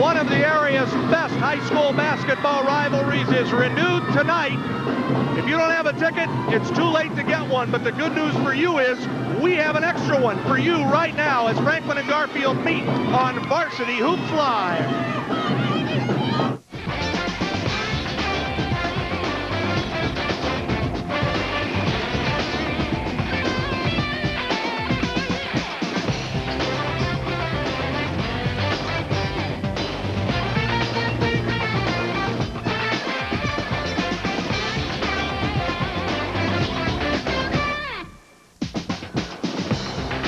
One of the area's best high school basketball rivalries is renewed tonight. If you don't have a ticket, it's too late to get one, but the good news for you is we have an extra one for you right now as Franklin and Garfield meet on Varsity Hoops Live.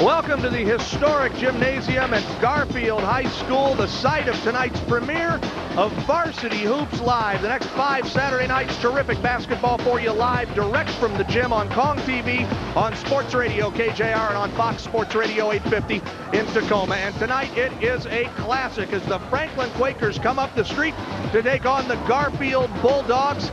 Welcome to the historic gymnasium at Garfield High School, the site of tonight's premiere of Varsity Hoops Live. The next 5 Saturday nights, terrific basketball for you live, direct from the gym on Kong TV, on Sports Radio KJR, and on Fox Sports Radio 850 in Tacoma. And tonight it is a classic as the Franklin Quakers come up the street to take on the Garfield Bulldogs.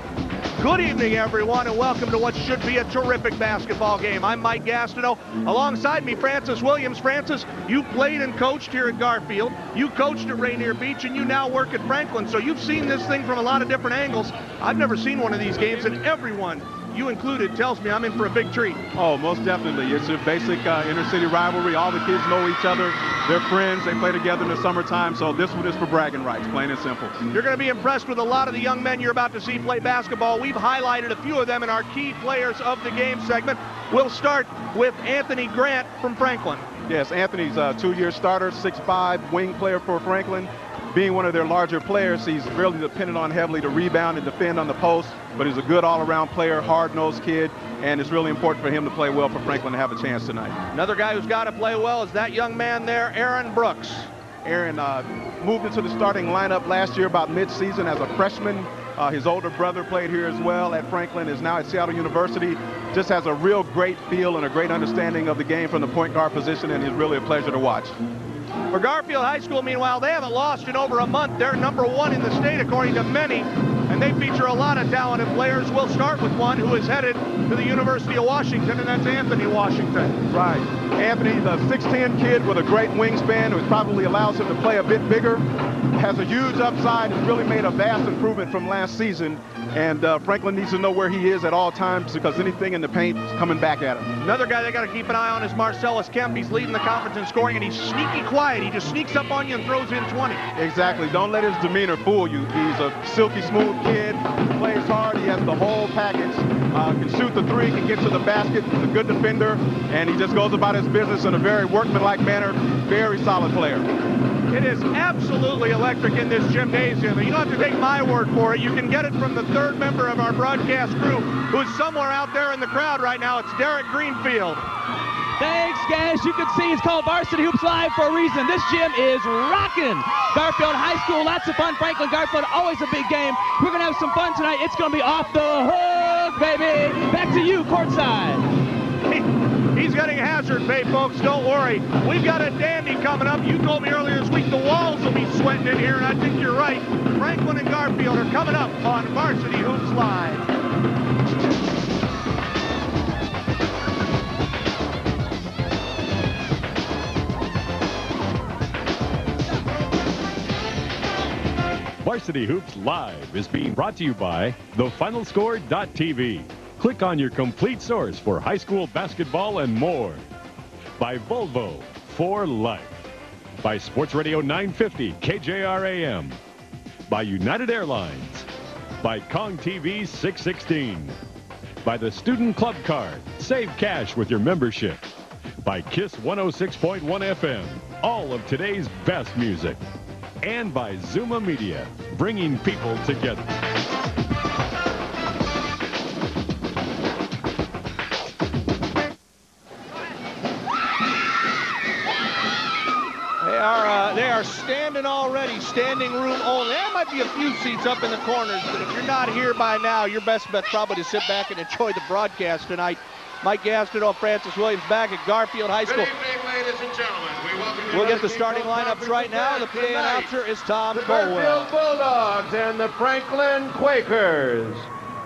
Good evening, everyone, and welcome to what should be a terrific basketball game. I'm Mike Gastineau. Alongside me, Francis Williams. Francis, you played and coached here at Garfield. You coached at Rainier Beach, and you now work at Franklin. So you've seen this thing from a lot of different angles. I've never seen one of these games, and everyone, you included, tells me I'm in for a big treat. Oh, most definitely. It's a basic inner-city rivalry. All the kids know each other. They're friends. They play together in the summertime, so this one is for bragging rights, plain and simple. You're going to be impressed with a lot of the young men you're about to see play basketball. We've highlighted a few of them in our key players of the game segment. We'll start with Anthony Grant from Franklin. Yes, Anthony's a 2-year starter, 6'5", wing player for Franklin. Being one of their larger players, he's really dependent on heavily to rebound and defend on the post, but he's a good all-around player, hard-nosed kid, and it's really important for him to play well for Franklin to have a chance tonight. Another guy who's got to play well is that young man there, Aaron Brooks. Aaron moved into the starting lineup last year about mid-season as a freshman. His older brother played here as well at Franklin, is now at Seattle University. Just has a real great feel and a great understanding of the game from the point guard position, and is really a pleasure to watch. For Garfield High School, meanwhile, they haven't lost in over a month. They're #1 in the state, according to many, and they feature a lot of talented players. We'll start with one who is headed to the University of Washington, and that's Anthony Washington. Right. Anthony's a 6'10" kid with a great wingspan, which probably allows him to play a bit bigger. Has a huge upside, has really made a vast improvement from last season. And Franklin needs to know where he is at all times because anything in the paint is coming back at him. Another guy they got to keep an eye on is Marcellus Kemp. He's leading the conference in scoring, and he's sneaky quiet. He just sneaks up on you and throws in 20. Exactly. Don't let his demeanor fool you. He's a silky smooth kid, plays hard. He has the whole package. Can shoot the three, can get to the basket. He's a good defender, and he just goes about his business in a very workmanlike manner. Very solid player. It is absolutely electric in this gymnasium. You don't have to take my word for it. You can get it from the third member of our broadcast crew, who's somewhere out there in the crowd right now. It's Derek Greenfield. Thanks, guys. You can see it's called Varsity Hoops Live for a reason. This gym is rocking. Garfield High School, lots of fun. Franklin Garfield, always a big game. We're going to have some fun tonight. It's going to be off the hook, baby. Back to you, courtside. He's getting hazard pay, folks. Don't worry. We've got a dandy coming up. You told me earlier this week the walls will be sweating in here, and I think you're right. Franklin and Garfield are coming up on Varsity Hoops Live. Varsity Hoops Live is being brought to you by thefinalscore.tv. Click on your complete source for high school basketball and more. By Volvo, for life. By Sports Radio 950 KJR AM. By United Airlines. By Kong TV 616. By the Student Club Card. Save cash with your membership. By KISS 106.1 FM. All of today's best music. And by Zuma Media, bringing people together. They are standing already, standing room only. There might be a few seats up in the corners, but if you're not here by now, your best bet probably to sit back and enjoy the broadcast tonight. Mike Gastineau, Francis Williams back at Garfield High School. Good evening, ladies and gentlemen. We'll get the starting lineups right now. The PA announcer is Tom Colwell. The Garfield Bulldogs and the Franklin Quakers.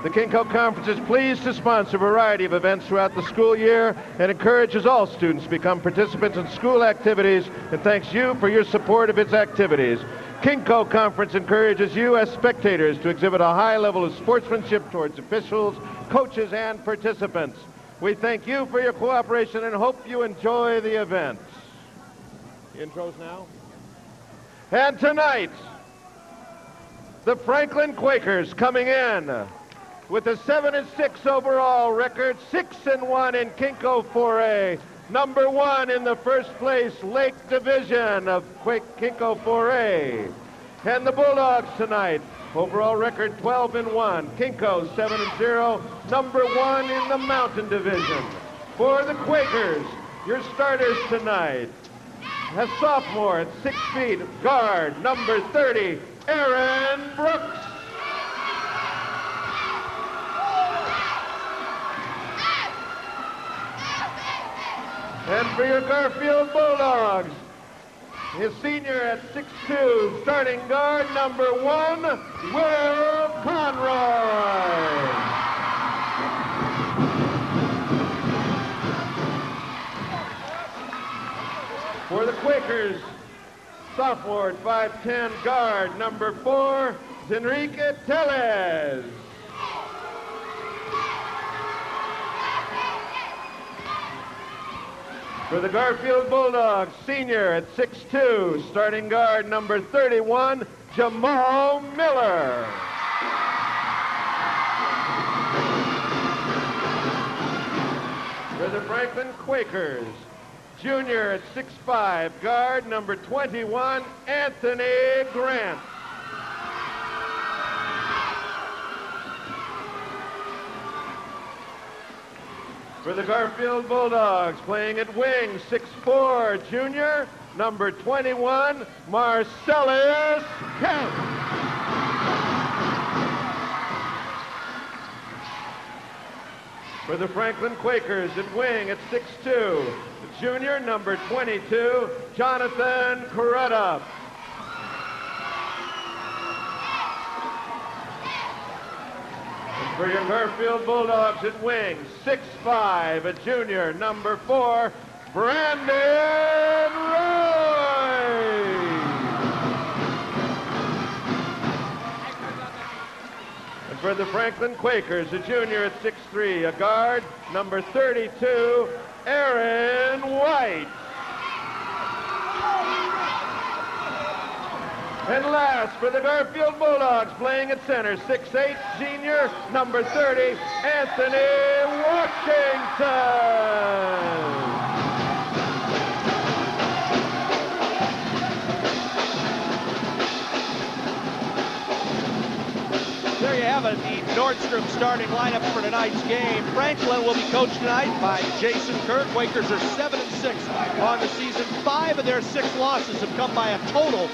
The KingCo Conference is pleased to sponsor a variety of events throughout the school year and encourages all students to become participants in school activities and thanks you for your support of its activities. Kinko Conference encourages you as spectators to exhibit a high level of sportsmanship towards officials, coaches, and participants. We thank you for your cooperation and hope you enjoy the event. Intros now. And tonight, the Franklin Quakers coming in with a 7-6 overall record, 6-1 in Kinko 4A, number 1 in the first place Lake Division of Kinko 4A. And the Bulldogs tonight, overall record 12-1, Kinko 7-0, number 1 in the Mountain Division. For the Quakers, your starters tonight, a sophomore at 6 feet, guard number 30, Aaron Brooks. And for your Garfield Bulldogs, his senior at 6'2", starting guard number 1, Will Conroy. For the Quakers, sophomore at 5'10", guard number 4, Enrique Tellez. For the Garfield Bulldogs, senior at 6'2", starting guard number 31, Jamal Miller. For the Franklin Quakers, junior at 6'5", guard number 21, Anthony Grant. For the Garfield Bulldogs, playing at wing, 6'4", junior, number 21, Marcellus Kemp. For the Franklin Quakers, at wing, at 6'2", junior, number 22, Jonathan Coretta. For your Garfield Bulldogs at wing, 6'5", a junior, number 4, Brandon Roy. And for the Franklin Quakers, a junior at 6'3", a guard, number 32, Aaron White. And last, for the Garfield Bulldogs, playing at center, 6'8", senior, number 30, Anthony Washington. There you have it, the Nordstrom starting lineup for tonight's game. Franklin will be coached tonight by Jason Kerr. Quakers are 7-6 on the season. 5 of their 6 losses have come by a total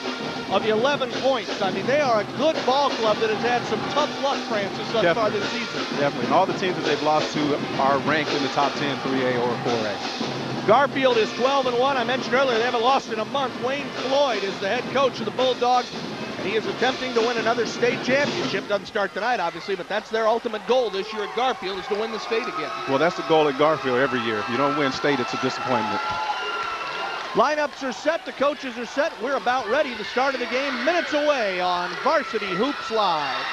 of 11 points. I mean, they are a good ball club that has had some tough luck, Francis, thus far this season. Definitely, and all the teams that they've lost to are ranked in the top 10, 3A or 4A. Garfield is 12-1. I mentioned earlier they haven't lost in a month. Wayne Floyd is the head coach of the Bulldogs, and he is attempting to win another state championship. Doesn't start tonight, obviously, but that's their ultimate goal this year at Garfield, is to win the state again. Well, that's the goal at Garfield every year. If you don't win state, it's a disappointment. Lineups are set, the coaches are set. We're about ready. The start of the game, minutes away on Varsity Hoops Live.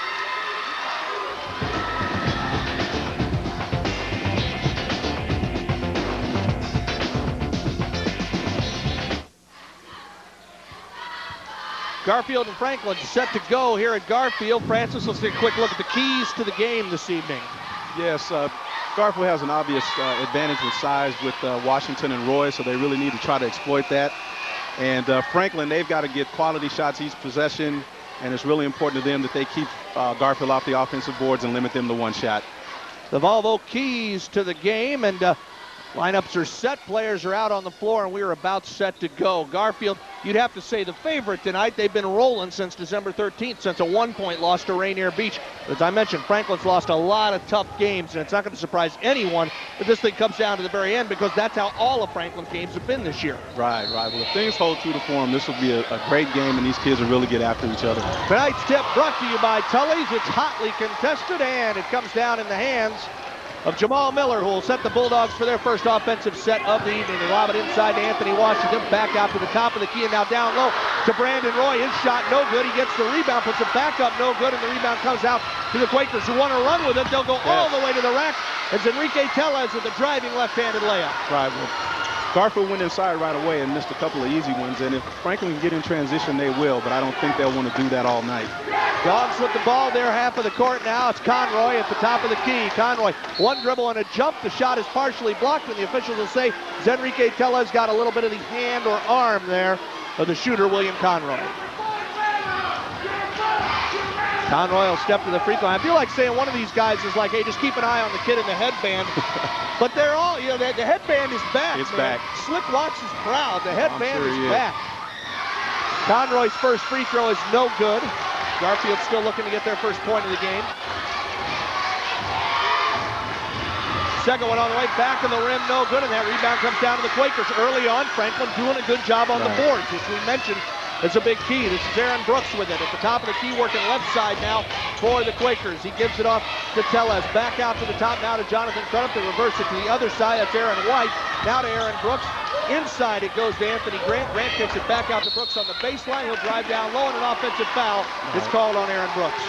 Garfield and Franklin set to go here at Garfield. Francis, let's take a quick look at the keys to the game this evening. Yes, Garfield has an obvious advantage with size with Washington and Roy, so they really need to try to exploit that. And Franklin, they've got to get quality shots each possession, and it's really important to them that they keep Garfield off the offensive boards and limit them to one shot. The Volvo keys to the game, and lineups are set, players are out on the floor, and we are about set to go. Garfield, you'd have to say the favorite tonight. They've been rolling since December 13th, since a 1-point loss to Rainier Beach. As I mentioned, Franklin's lost a lot of tough games, and it's not going to surprise anyone that this thing comes down to the very end, because that's how all of Franklin's games have been this year. Right. Well, if things hold true to form, this will be a great game, and these kids will really get after each other. Tonight's tip brought to you by Tully's. It's hotly contested, and it comes down in the hands of Jamal Miller, who will set the Bulldogs for their first offensive set of the evening. They lob it inside to Anthony Washington, back out to the top of the key, and now down low to Brandon Roy. His shot no good. He gets the rebound, puts it back up, no good, and the rebound comes out to the Quakers who want to run with it. They'll go all the way to the rack. It's Enrique Tellez with the driving left-handed layup. Right. Well, Garfield went inside right away and missed a couple of easy ones. And if Franklin can get in transition, they will. But I don't think they'll want to do that all night. Dogs with the ball there, half of the court now. It's Conroy at the top of the key. Conroy, one dribble and a jump. The shot is partially blocked, and the officials will say Enrique Tellez got a little bit of the hand or arm there of the shooter, William Conroy. Conroy will step to the free throw line. I feel like saying one of these guys is like, hey, just keep an eye on the kid in the headband. But they're all, you know, the headband is back. It's man. back. Slick Watts is proud. The headband sure is back. Conroy's first free throw is no good. Garfield's still looking to get their first point of the game. Second one on the way, back of the rim, no good, and that rebound comes down to the Quakers. Early on, Franklin doing a good job on the boards, which we mentioned. It's a big key. This is Aaron Brooks with it at the top of the key, working left side now for the Quakers. He gives it off to Tellez. Back out to the top now to Jonathan Crudup. They reverse it to the other side. That's Aaron White. Now to Aaron Brooks. Inside it goes to Anthony Grant. Grant kicks it back out to Brooks on the baseline. He'll drive down low, and an offensive foul is called on Aaron Brooks.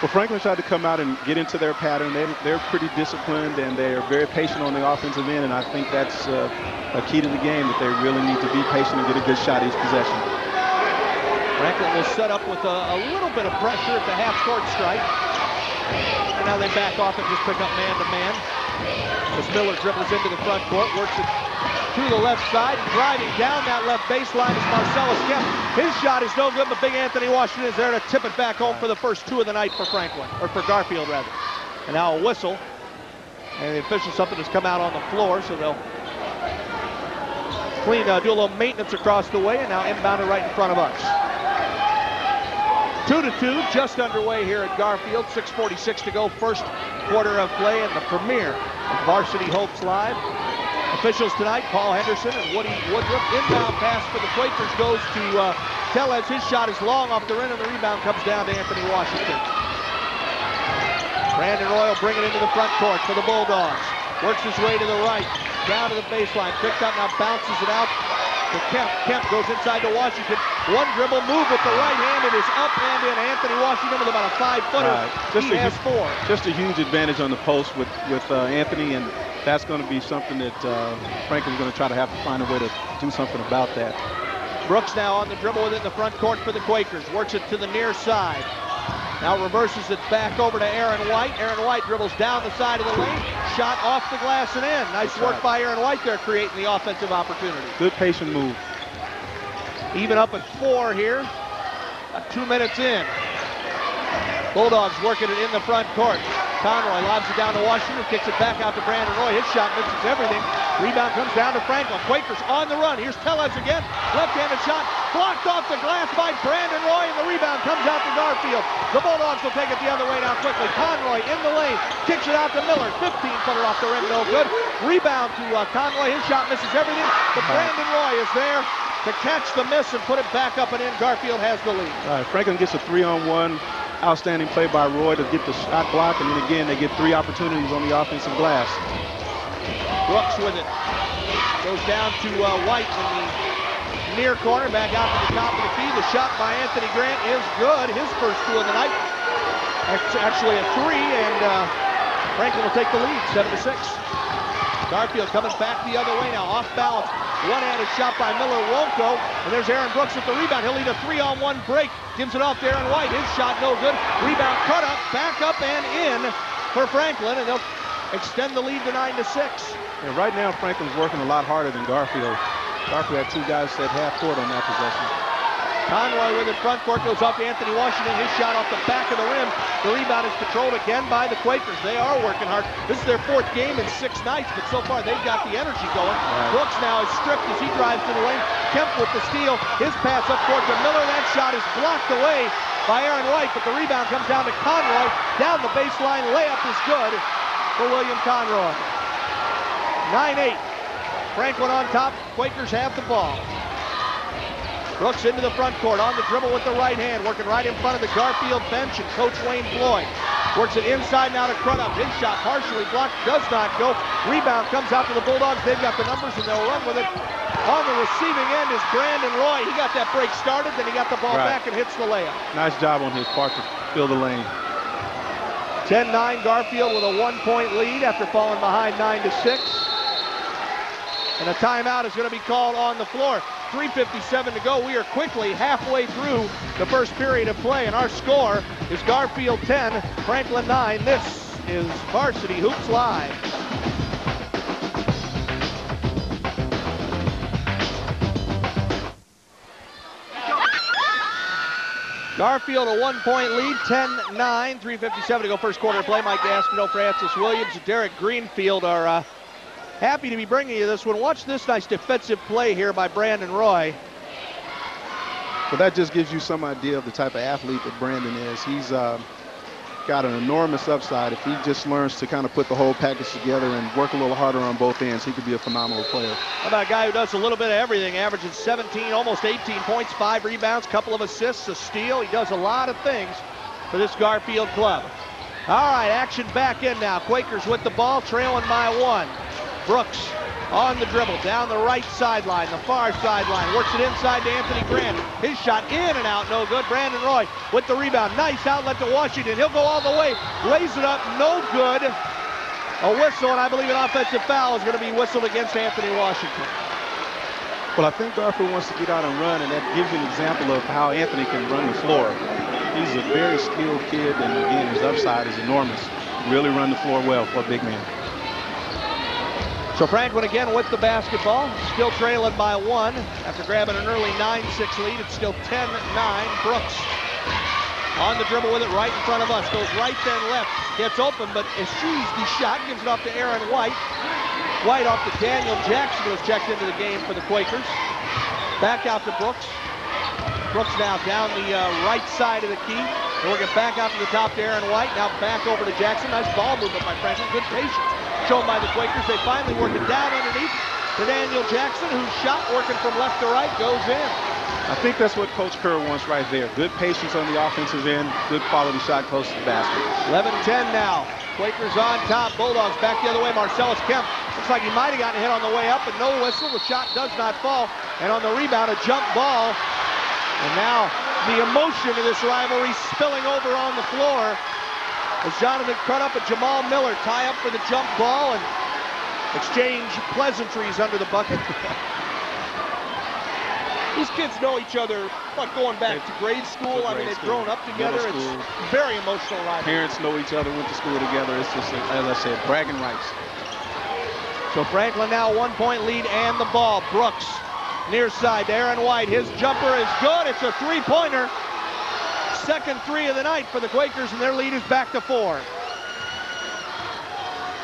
Well, Franklin tried to come out and get into their pattern. They're pretty disciplined, and they're very patient on the offensive end, and I think that's a key to the game, that they really need to be patient and get a good shot each possession. Franklin will set up with a little bit of pressure at the half-court stripe. And now they back off and just pick up man-to-man. As Miller dribbles into the front court, works it to the left side, driving down that left baseline is Marcellus Kemp. His shot is no good, but Big Anthony Washington is there to tip it back home for the first two of the night for Franklin, or for Garfield, rather. And now a whistle. And the officials, something has come out on the floor, so they'll do a little maintenance across the way, and now inbounded right in front of us. 2-2, just underway here at Garfield. 6:46 to go, first quarter of play in the premiere of Varsity Hopes Live. Officials tonight, Paul Henderson and Woody Woodruff. Inbound pass for the Quakers goes to Tellez. His shot is long off the rim, and the rebound comes down to Anthony Washington. Brandon Roy will bring it into the front court for the Bulldogs. Works his way to the right, down to the baseline. Picked up, now bounces it out to Kemp. Kemp goes inside to Washington. One dribble move with the right hand. It is up and in. Anthony Washington with about a 5-footer. He has 4. Just a huge advantage on the post with Anthony, and that's going to be something that Franklin's going to try to have to find a way to do something about that. Brooks now on the dribble within the front court for the Quakers. Works it to the near side. Now reverses it back over to Aaron White. Aaron White dribbles down the side of the lane. Shot off the glass and in. Nice work by Aaron White there, creating the offensive opportunity. Good patient move. Even up at 4 here. 2 minutes in. Bulldogs working it in the front court. Conroy lobs it down to Washington, kicks it back out to Brandon Roy. His shot misses everything. Rebound comes down to Franklin. Quakers on the run. Here's Tellez again. Left-handed shot blocked off the glass by Brandon Roy, and the rebound comes out to Garfield. The Bulldogs will take it the other way now quickly. Conroy in the lane, kicks it out to Miller. 15-footer off the rim, no good. Rebound to Conroy. His shot misses everything, but Brandon Roy is there to catch the miss and put it back up and in. Garfield has the lead. All right, Franklin gets a 3-on-1. Outstanding play by Roy to get the shot block, and then again they get 3 opportunities on the offensive glass. Brooks with it. Goes down to White in the near corner, back out to the top of the key. The shot by Anthony Grant is good. His first 2 of the night. Actually a 3, and Franklin will take the lead, 7-6. Garfield coming back the other way now, off balance. One-handed shot by Miller won't go, and there's Aaron Brooks with the rebound. He'll lead a 3-on-1 break. Gives it off to Aaron White. His shot no good. Rebound cut up, back up and in for Franklin, and they'll extend the lead to 9-6. And right now Franklin's working a lot harder than Garfield. Garfield had 2 guys at half court on that possession. Conroy with it, front court goes off to Anthony Washington. His shot off the back of the rim. The rebound is controlled again by the Quakers. They are working hard. This is their 4th game in 6 nights, but so far they've got the energy going. Right. Brooks now is stripped as he drives to the lane. Kemp with the steal. His pass up court to Miller. That shot is blocked away by Aaron White, but the rebound comes down to Conroy. Down the baseline, layup is good for William Conroy. 9-8. Franklin on top. Quakers have the ball. Brooks into the front court, on the dribble with the right hand, working right in front of the Garfield bench and Coach Wayne Floyd. Works it inside now to Crudup. His shot partially blocked, does not go. Rebound comes out to the Bulldogs. They've got the numbers and they'll run with it On the receiving end is Brandon Roy. He got that break started, then he got the ball back and hits the layup. Nice job on his part to fill the lane. 10-9, Garfield with a 1-point lead after falling behind 9-6. And a timeout is going to be called on the floor. 3:57 to go. We are quickly halfway through the first period of play, and our score is Garfield 10, Franklin 9. This is Varsity Hoops Live. Garfield a 1-point lead, 10-9, 3:57 to go first quarter of play. Mike Gastineau, Francis Williams, and Derek Greenfield are happy to be bringing you this one. Watch this nice defensive play here by Brandon Roy. Well, that just gives you some idea of the type of athlete that Brandon is. He's got an enormous upside. If he just learns to kind of put the whole package together and work a little harder on both ends, he could be a phenomenal player. How about a guy who does a little bit of everything, averages 17, almost 18 points, 5 rebounds, couple of assists, a steal. He does a lot of things for this Garfield club. All right, action back in now. Quakers with the ball, trailing by 1. Brooks on the dribble, down the right sideline, the far sideline, works it inside to Anthony Grant. His shot in and out, no good. Brandon Roy with the rebound, nice outlet to Washington. He'll go all the way, lays it up, no good. A whistle, and I believe an offensive foul is going to be whistled against Anthony Washington. Well, I think Garfield wants to get out and run, and that gives you an example of how Anthony can run the floor. He's a very skilled kid, and again, his upside is enormous. Really run the floor well for a big man. So Franklin again with the basketball, still trailing by 1 after grabbing an early 9-6 lead. It's still 10-9. Brooks on the dribble with it right in front of us. Goes right then left, gets open, but eschews the shot, gives it off to Aaron White. White off to Daniel Jackson, who was checked into the game for the Quakers. Back out to Brooks. Brooks now down the right side of the key. Working back out to the top to Aaron White. Now back over to Jackson. Nice ball movement by Franklin. Good patience shown by the Quakers. They finally work it down underneath to Daniel Jackson, whose shot working from left to right goes in. I think that's what Coach Kerr wants right there. Good patience on the offensive end. Good quality shot close to the basket. 11-10 now. Quakers on top. Bulldogs back the other way. Marcellus Kemp looks like he might have gotten a hit on the way up, but no whistle. The shot does not fall. And on the rebound, a jump ball. And now the emotion of this rivalry spilling over on the floor as Jonathan Crudup and Jamal Miller tie up for the jump ball and exchange pleasantries under the bucket. These kids know each other, what, going back to grade school? I mean, they've grown up together. It's very emotional rivalry. Parents know each other, went to school together. It's just, as I said, bragging rights. So Franklin now 1-point lead and the ball. Brooks near side to Aaron White. His jumper is good. It's a three-pointer. Second three of the night for the Quakers, and their lead is back to 4.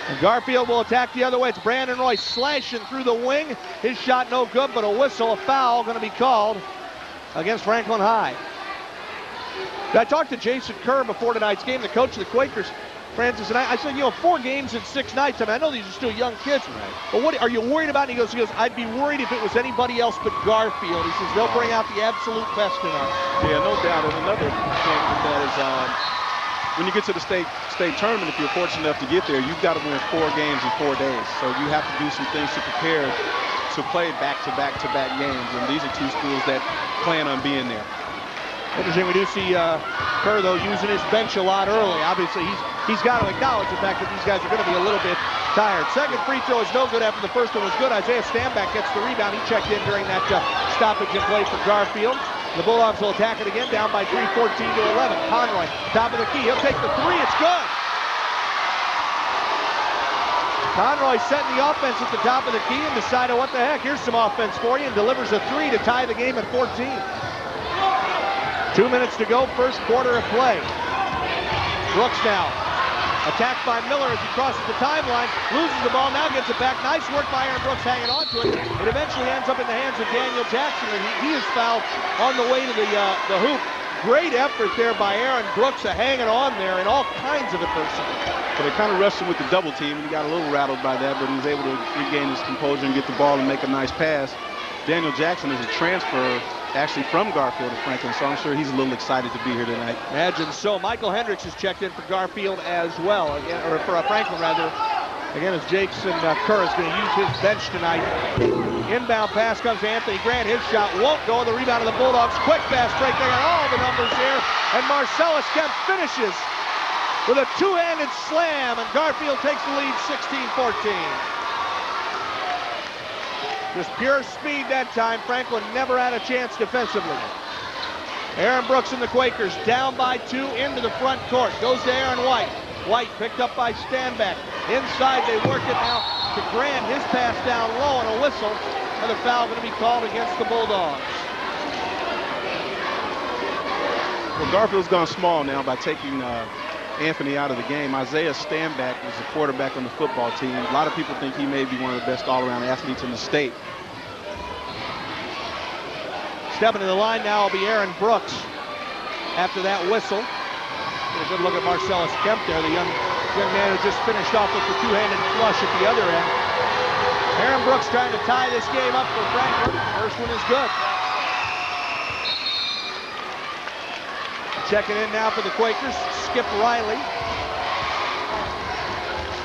And Garfield will attack the other way. It's Brandon Roy slashing through the wing. His shot no good, but a whistle, a foul going to be called against Franklin High. I talked to Jason Kerr before tonight's game, the coach of the Quakers, Francis, and I said, 4 games in 6 nights. I mean, I know these are still young kids, right, but what are you worried about? And he goes, I'd be worried if it was anybody else but Garfield. He says, they'll bring out the absolute best tonight. Yeah, no doubt. And another thing with that is when you get to the state tournament, if you're fortunate enough to get there, you've got to win 4 games in 4 days. So you have to do some things to prepare to play back-to-back games. And these are 2 schools that plan on being there. Interesting, we do see Kerr, though, using his bench a lot early. Obviously, he's got to acknowledge the fact that these guys are going to be a little bit tired. Second free throw is no good after the first one was good. Isaiah Stanback gets the rebound. He checked in during that stoppage and play for Garfield. The Bulldogs will attack it again, down by 3, 14 to 11. Conroy, top of the key. He'll take the 3. It's good. Conroy setting the offense at the top of the key and decided, what the heck, here's some offense for you, and delivers a 3 to tie the game at 14. 2 minutes to go, first quarter of play. Brooks now. Attacked by Miller as he crosses the timeline. Loses the ball, now gets it back. Nice work by Aaron Brooks hanging on to it. It eventually ends up in the hands of Daniel Jackson, and he is fouled on the way to the hoop. Great effort there by Aaron Brooks, hanging on there in all kinds of adversity. So they kind of rushed him with the double team, and he got a little rattled by that, but he was able to regain his composure and get the ball and make a nice pass. Daniel Jackson is a transfer actually from Garfield to Franklin, so I'm sure he's a little excited to be here tonight. Imagine so. Michael Hendricks has checked in for Garfield as well, again, or for Franklin rather. Again, as Jason Kerr is going to use his bench tonight. Inbound pass comes to Anthony Grant. His shot won't go. The rebound of the Bulldogs. Quick fast break. They got all the numbers here. And Marcellus Kemp finishes with a two-handed slam. And Garfield takes the lead 16-14. Just pure speed that time. Franklin never had a chance defensively. Aaron Brooks and the Quakers down by 2 into the front court. Goes to Aaron White. White picked up by Stanback. Inside they work it now to Grant. His pass down low and a whistle. Another foul going to be called against the Bulldogs. Well, Garfield's gone small now by taking Anthony out of the game. Isaiah Stanback is the quarterback on the football team. A lot of people think he may be one of the best all-around athletes in the state. Stepping to the line now will be Aaron Brooks after that whistle. Get a good look at Marcellus Kemp there, the young man who just finished off with the two-handed flush at the other end. Aaron Brooks trying to tie this game up for Franklin. First one is good. Checking in now for the Quakers, Skip Riley.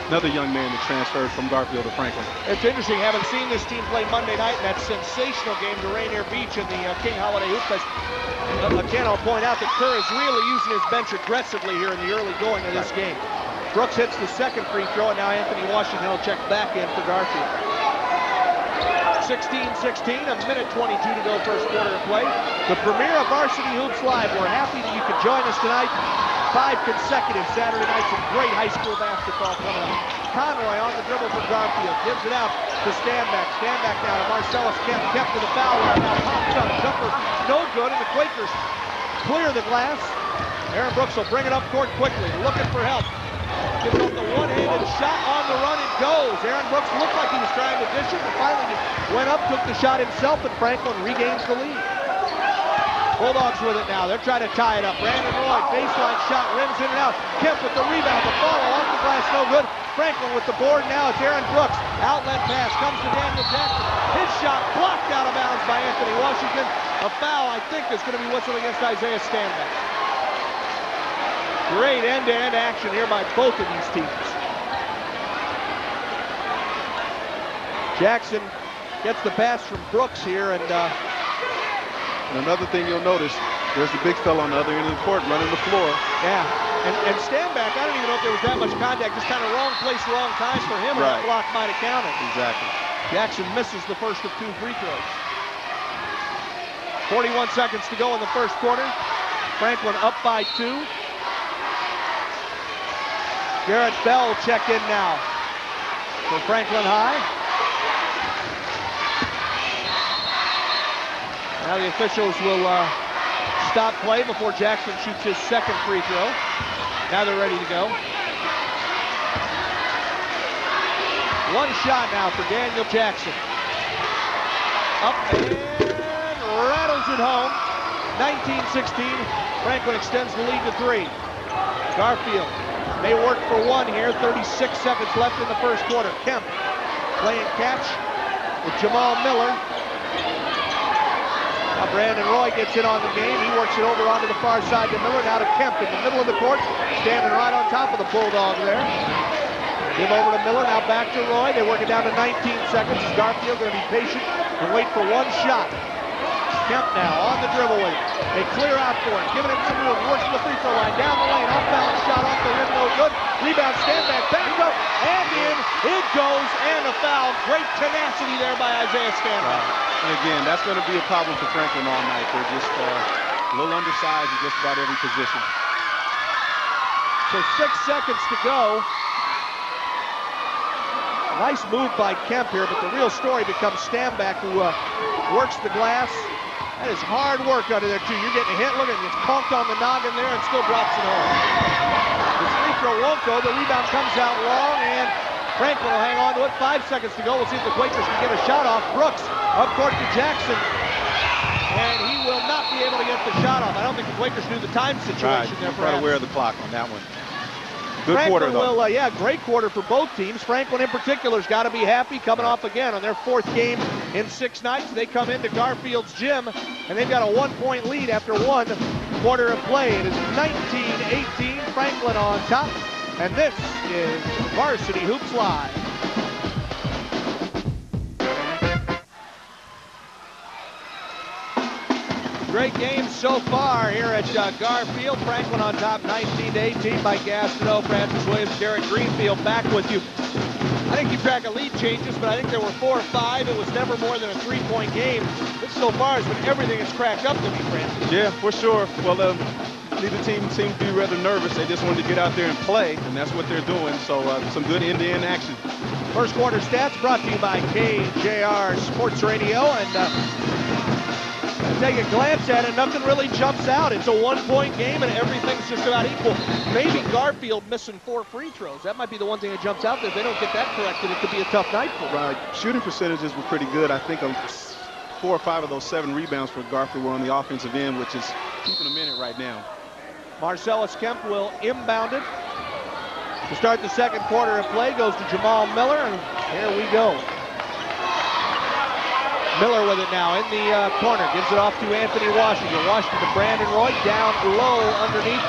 Another young man that transferred from Garfield to Franklin. It's interesting, haven't seen this team play Monday night in that sensational game to Rainier Beach in the King Holiday Hoop Fest. Again, I'll point out that Kerr is really using his bench aggressively here in the early going of this game. Brooks hits the second free throw, and now Anthony Washington will check back in for Garfield. 16-16, a minute 22 to go first quarter of play. The premiere of Varsity Hoops Live. We're happy that you could join us tonight. 5 consecutive Saturday nights of great high school basketball coming up. Conroy on the dribble for Garfield. Gives it out to Stanback. Stanback now to Marcellus Kemp. Kemp to the foul line. Now pops up. Jumper no good, and the Quakers clear the glass. Aaron Brooks will bring it up court quickly. Looking for help. Gives up the one-handed shot on the run. It goes. Aaron Brooks looked like he was trying to dish it, but finally just went up, took the shot himself, and Franklin regains the lead. Bulldogs with it now. They're trying to tie it up. Brandon Roy, baseline shot, rims in and out. Kemp with the rebound. The follow off the glass, no good. Franklin with the board now. It's Aaron Brooks. Outlet pass comes to Daniel Jackson. His shot blocked out of bounds by Anthony Washington. A foul, I think, is going to be whistled against Isaiah Stanback. Great end-to-end action here by both of these teams. Jackson gets the pass from Brooks here, and another thing you'll notice, there's the big fella on the other end of the court running the floor. Yeah, and Stanback, I don't even know if there was that much contact, just kind of wrong place, wrong time for him, and that block might have counted. Exactly. Jackson misses the first of 2 free throws. 41 seconds to go in the first quarter. Franklin up by 2. Garrett Bell checked in now for Franklin High. Now the officials will stop play before Jackson shoots his second free throw. Now they're ready to go. One shot now for Daniel Jackson. Up and rattles it home. 19-16. Franklin extends the lead to 3. Garfield may work for 1 here. 36 seconds left in the first quarter. Kemp playing catch with Jamal Miller. Now Brandon Roy gets in on the game. He works it over onto the far side to Miller. Now to Kemp in the middle of the court. Standing right on top of the Bulldog there. Give over to Miller. Now back to Roy. They work it down to 19 seconds. Garfield going to be patient and wait for 1 shot. Kemp now on the dribble with it. They clear out for it. Giving him some room. Works the free throw line. Down the lane. Off-balance shot off the rim. No good. Rebound. Stanback. Back up. And in. It goes. And a foul. Great tenacity there by Isaiah Stanback. And again, that's going to be a problem for Franklin all night. They're just a little undersized in just about every position. So 6 seconds to go. Nice move by Kemp here, but the real story becomes Stanback, who works the glass. That is hard work under there, too. You're getting a hit. Look at it. It's conked on the noggin there and still drops it home. The free throw won't go. The rebound comes out long, and Franklin will hang on to it. 5 seconds to go. We'll see if the Quakers can get a shot off. Brooks up court to Jackson, and he will not be able to get the shot off. I don't think the Quakers knew the time situation there. Right aware of the clock on that one. Good Franklin quarter, though. Yeah, great quarter for both teams. Franklin in particular's got to be happy coming off again on their 4th game in 6 nights. They come into Garfield's gym, and they've got a 1-point lead after 1 quarter of play. It is 19-18, Franklin on top, and this is Varsity Hoops Live. Great game so far here at Garfield. Franklin on top 19-18 by Gastineau. Francis Williams, Derek Greenfield back with you. I didn't keep track of lead changes, but I think there were 4 or 5. It was never more than a 3-point game. This so far has been everything has cracked up to me, Francis. Yeah, for sure. Well, neither team seemed to be rather nervous. They just wanted to get out there and play, and that's what they're doing. So some good end-to-end action. First quarter stats brought to you by KJR Sports Radio. And take a glance at it, nothing really jumps out. It's a 1-point game and everything's just about equal. Maybe Garfield missing 4 free throws. That might be the one thing that jumps out there. If they don't get that corrected, it could be a tough night for them. Right. Shooting percentages were pretty good. I think 4 or 5 of those 7 rebounds for Garfield were on the offensive end, which is keeping them in it right now. Marcellus Kemp will inbound it. To start the second quarter of play goes to Jamal Miller, and here we go. Miller with it now in the corner, gives it off to Anthony Washington. Washington to Brandon Roy, down low underneath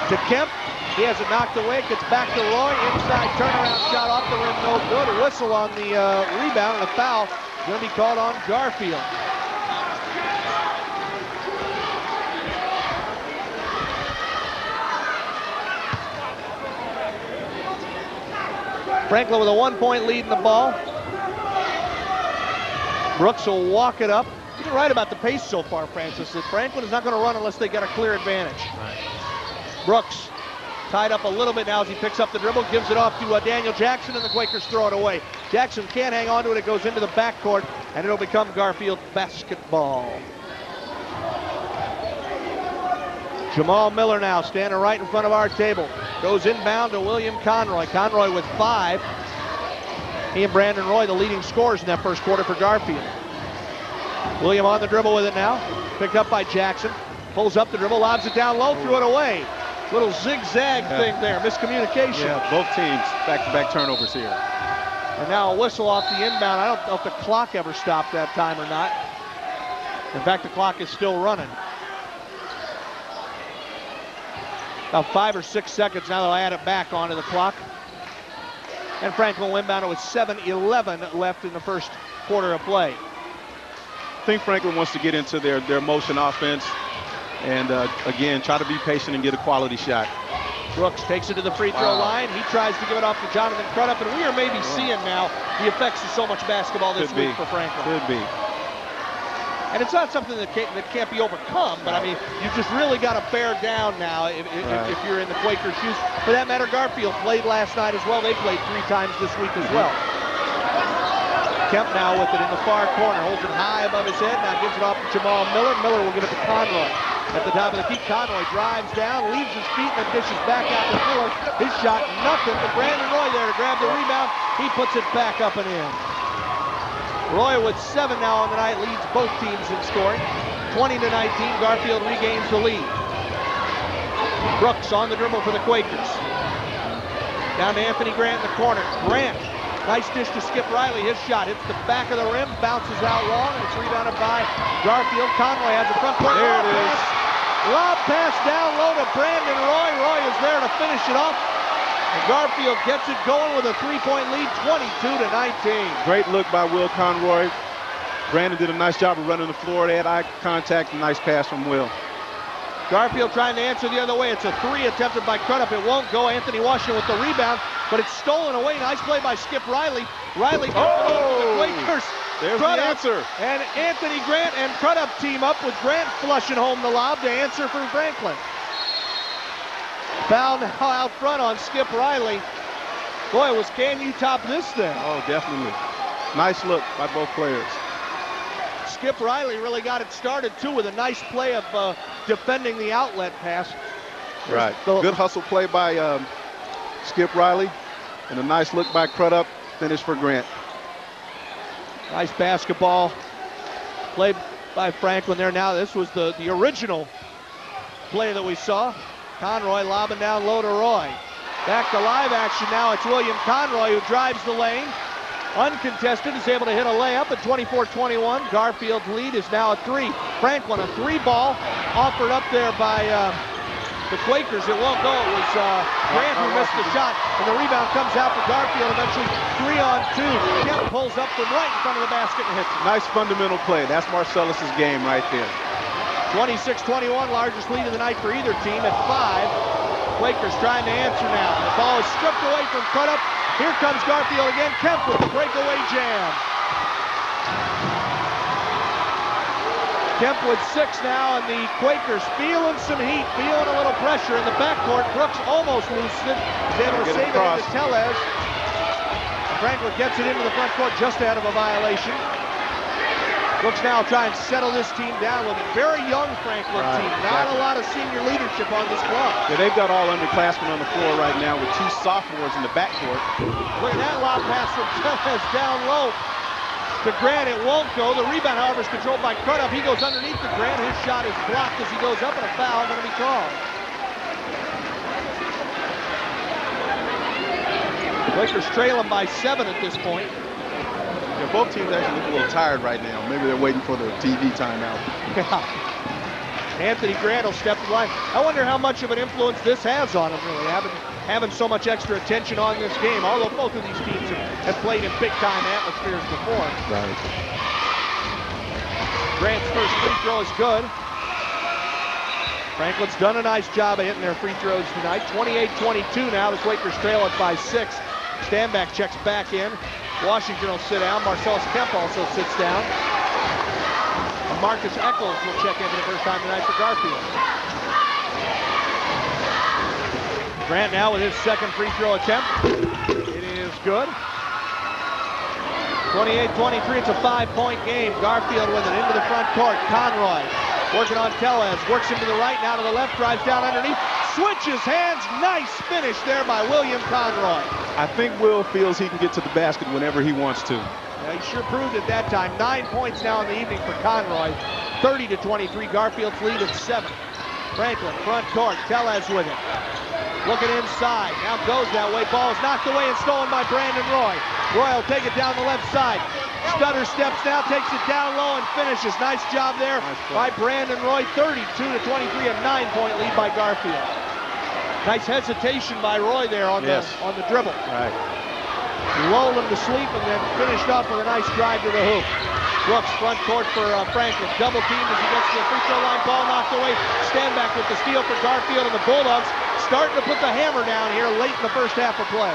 to Kemp. He has it knocked away, gets back to Roy, inside turnaround shot off the rim, no good. A whistle on the rebound and a foul going to be called on Garfield. Franklin with a 1-point lead in the ball. Brooks will walk it up. You're right about the pace so far, Francis. That Franklin is not going to run unless they get a clear advantage. Right. Brooks tied up a little bit now as he picks up the dribble, gives it off to Daniel Jackson, and the Quakers throw it away. Jackson can't hang on to it. It goes into the backcourt, and it'll become Garfield basketball. Jamal Miller now standing right in front of our table. Goes inbound to William Conroy. Conroy with 5. He and Brandon Roy, the leading scorers in that first quarter for Garfield. William on the dribble with it now. Picked up by Jackson. Pulls up the dribble, lobs it down low, threw it away. Little zigzag thing there, miscommunication. Yeah, both teams back-to-back turnovers here. And now a whistle off the inbound. I don't know if the clock ever stopped that time or not. In fact, the clock is still running. About 5 or 6 seconds now they'll add it back onto the clock. And Franklin will inbound it with 7:11 left in the first quarter of play. I think Franklin wants to get into their motion offense and, again, try to be patient and get a quality shot. Brooks takes it to the free throw line. He tries to give it off to Jonathan Crudup, and we are maybe seeing now the effects of so much basketball this week for Franklin. Could be. And it's not something that can't be overcome, but I mean, you've just really got to bear down now if you're in the Quaker shoes. For that matter, Garfield played last night as well. They played 3 times this week as well. Kemp now with it in the far corner, holds it high above his head, now gives it off to Jamal Miller. Miller will give it to Conroy. At the top of the key, Conroy drives down, leaves his feet, and dishes back out to Miller. His shot, nothing, but Brandon Roy there to grab the rebound. He puts it back up and in. Roy with 7 now on the night, leads both teams in scoring. 20-19, Garfield regains the lead. Brooks on the dribble for the Quakers. Down to Anthony Grant in the corner. Grant, nice dish to Skip Riley. His shot hits the back of the rim, bounces out long, and it's rebounded by Garfield. Conroy has the front court. There it is. Lob pass down low to Brandon Roy. Roy is there to finish it off. And Garfield gets it going with a 3-point lead, 22-19. Great look by Will Conroy. Brandon did a nice job of running the floor. They had eye contact, nice pass from Will. Garfield trying to answer the other way. It's a 3 attempted by Crudup. It won't go. Anthony Washington with the rebound, but it's stolen away. Nice play by Skip Riley. Riley the Quakers. There's Crudup, the answer. And Anthony Grant and Crudup team up with Grant flushing home the lob to answer for Franklin. Foul now out front on Skip Riley. Boy, can you top this thing? Oh, definitely. Nice look by both players. Skip Riley really got it started, too, with a nice play of defending the outlet pass. Right. Good hustle play by Skip Riley, and a nice look by Crudup. Finish for Grant. Nice basketball play by Franklin there. Now, this was the original play that we saw. Conroy lobbing down low to Roy. Back to live action now. It's William Conroy who drives the lane. Uncontested, is able to hit a layup at 24-21. Garfield's lead is now at 3. Franklin, a 3 ball offered up there by the Quakers. It won't go. It was Grant who missed the shot, and the rebound comes out for Garfield. Eventually 3-on-2. Kemp pulls up from right in front of the basket and hits it. Nice fundamental play. That's Marcellus's game right there. 26-21, largest lead of the night for either team at 5. Quakers trying to answer now. The ball is stripped away from Crudup. Here comes Garfield again. Kemp with the breakaway jam. Kemp with 6 now, and the Quakers feeling some heat, feeling a little pressure in the backcourt. Brooks almost loses it. He's able to save it into Tellez. Franklin gets it into the front court just ahead of a violation. Brooks now trying to settle this team down with a very young Franklin team. Not a lot of senior leadership on this club. Yeah, they've got all underclassmen on the floor right now with 2 sophomores in the backcourt. Look at that lob pass from Tellez down low to Grant. It won't go. The rebound, however, is controlled by Crudup. He goes underneath the Grant. His shot is blocked as he goes up, and a foul going to be called. Quakers trail him by 7 at this point. Yeah, both teams actually look a little tired right now. Maybe they're waiting for the TV timeout. Anthony Grant will step to the line. I wonder how much of an influence this has on him, really, having so much extra attention on this game, although both of these teams have played in big-time atmospheres before. Right. Grant's first free throw is good. Franklin's done a nice job of hitting their free throws tonight. 28-22 now. The Quakers trail it by 6. Stanback checks back in. Washington will sit down. Marcellus Kemp also sits down. And Marcus Eccles will check in for the first time tonight for Garfield. Grant now with his second free throw attempt. It is good. 28-23, it's a 5-point game. Garfield with it into the front court. Conroy working on Tellez, works him to the right, now to the left, drives down underneath, switches hands, nice finish there by William Conroy. I think Will feels he can get to the basket whenever he wants to. Yeah, he sure proved it that time. 9 points now in the evening for Conroy. 30-23, Garfield's lead at 7. Franklin, front court, Tellez with it. Looking inside, now goes that way, ball is knocked away and stolen by Brandon Roy. Roy will take it down the left side. Stutter steps now, takes it down low and finishes. Nice job there by Brandon Roy. 32-23, a 9-point lead by Garfield. Nice hesitation by Roy there on the dribble. Right. Lulled him to sleep and then finished off with a nice drive to the hoop. Brooks front court for Franklin. Double teamed as he gets to the free throw line. Ball knocked away. Stanback with the steal for Garfield, and the Bulldogs starting to put the hammer down here late in the first half of play.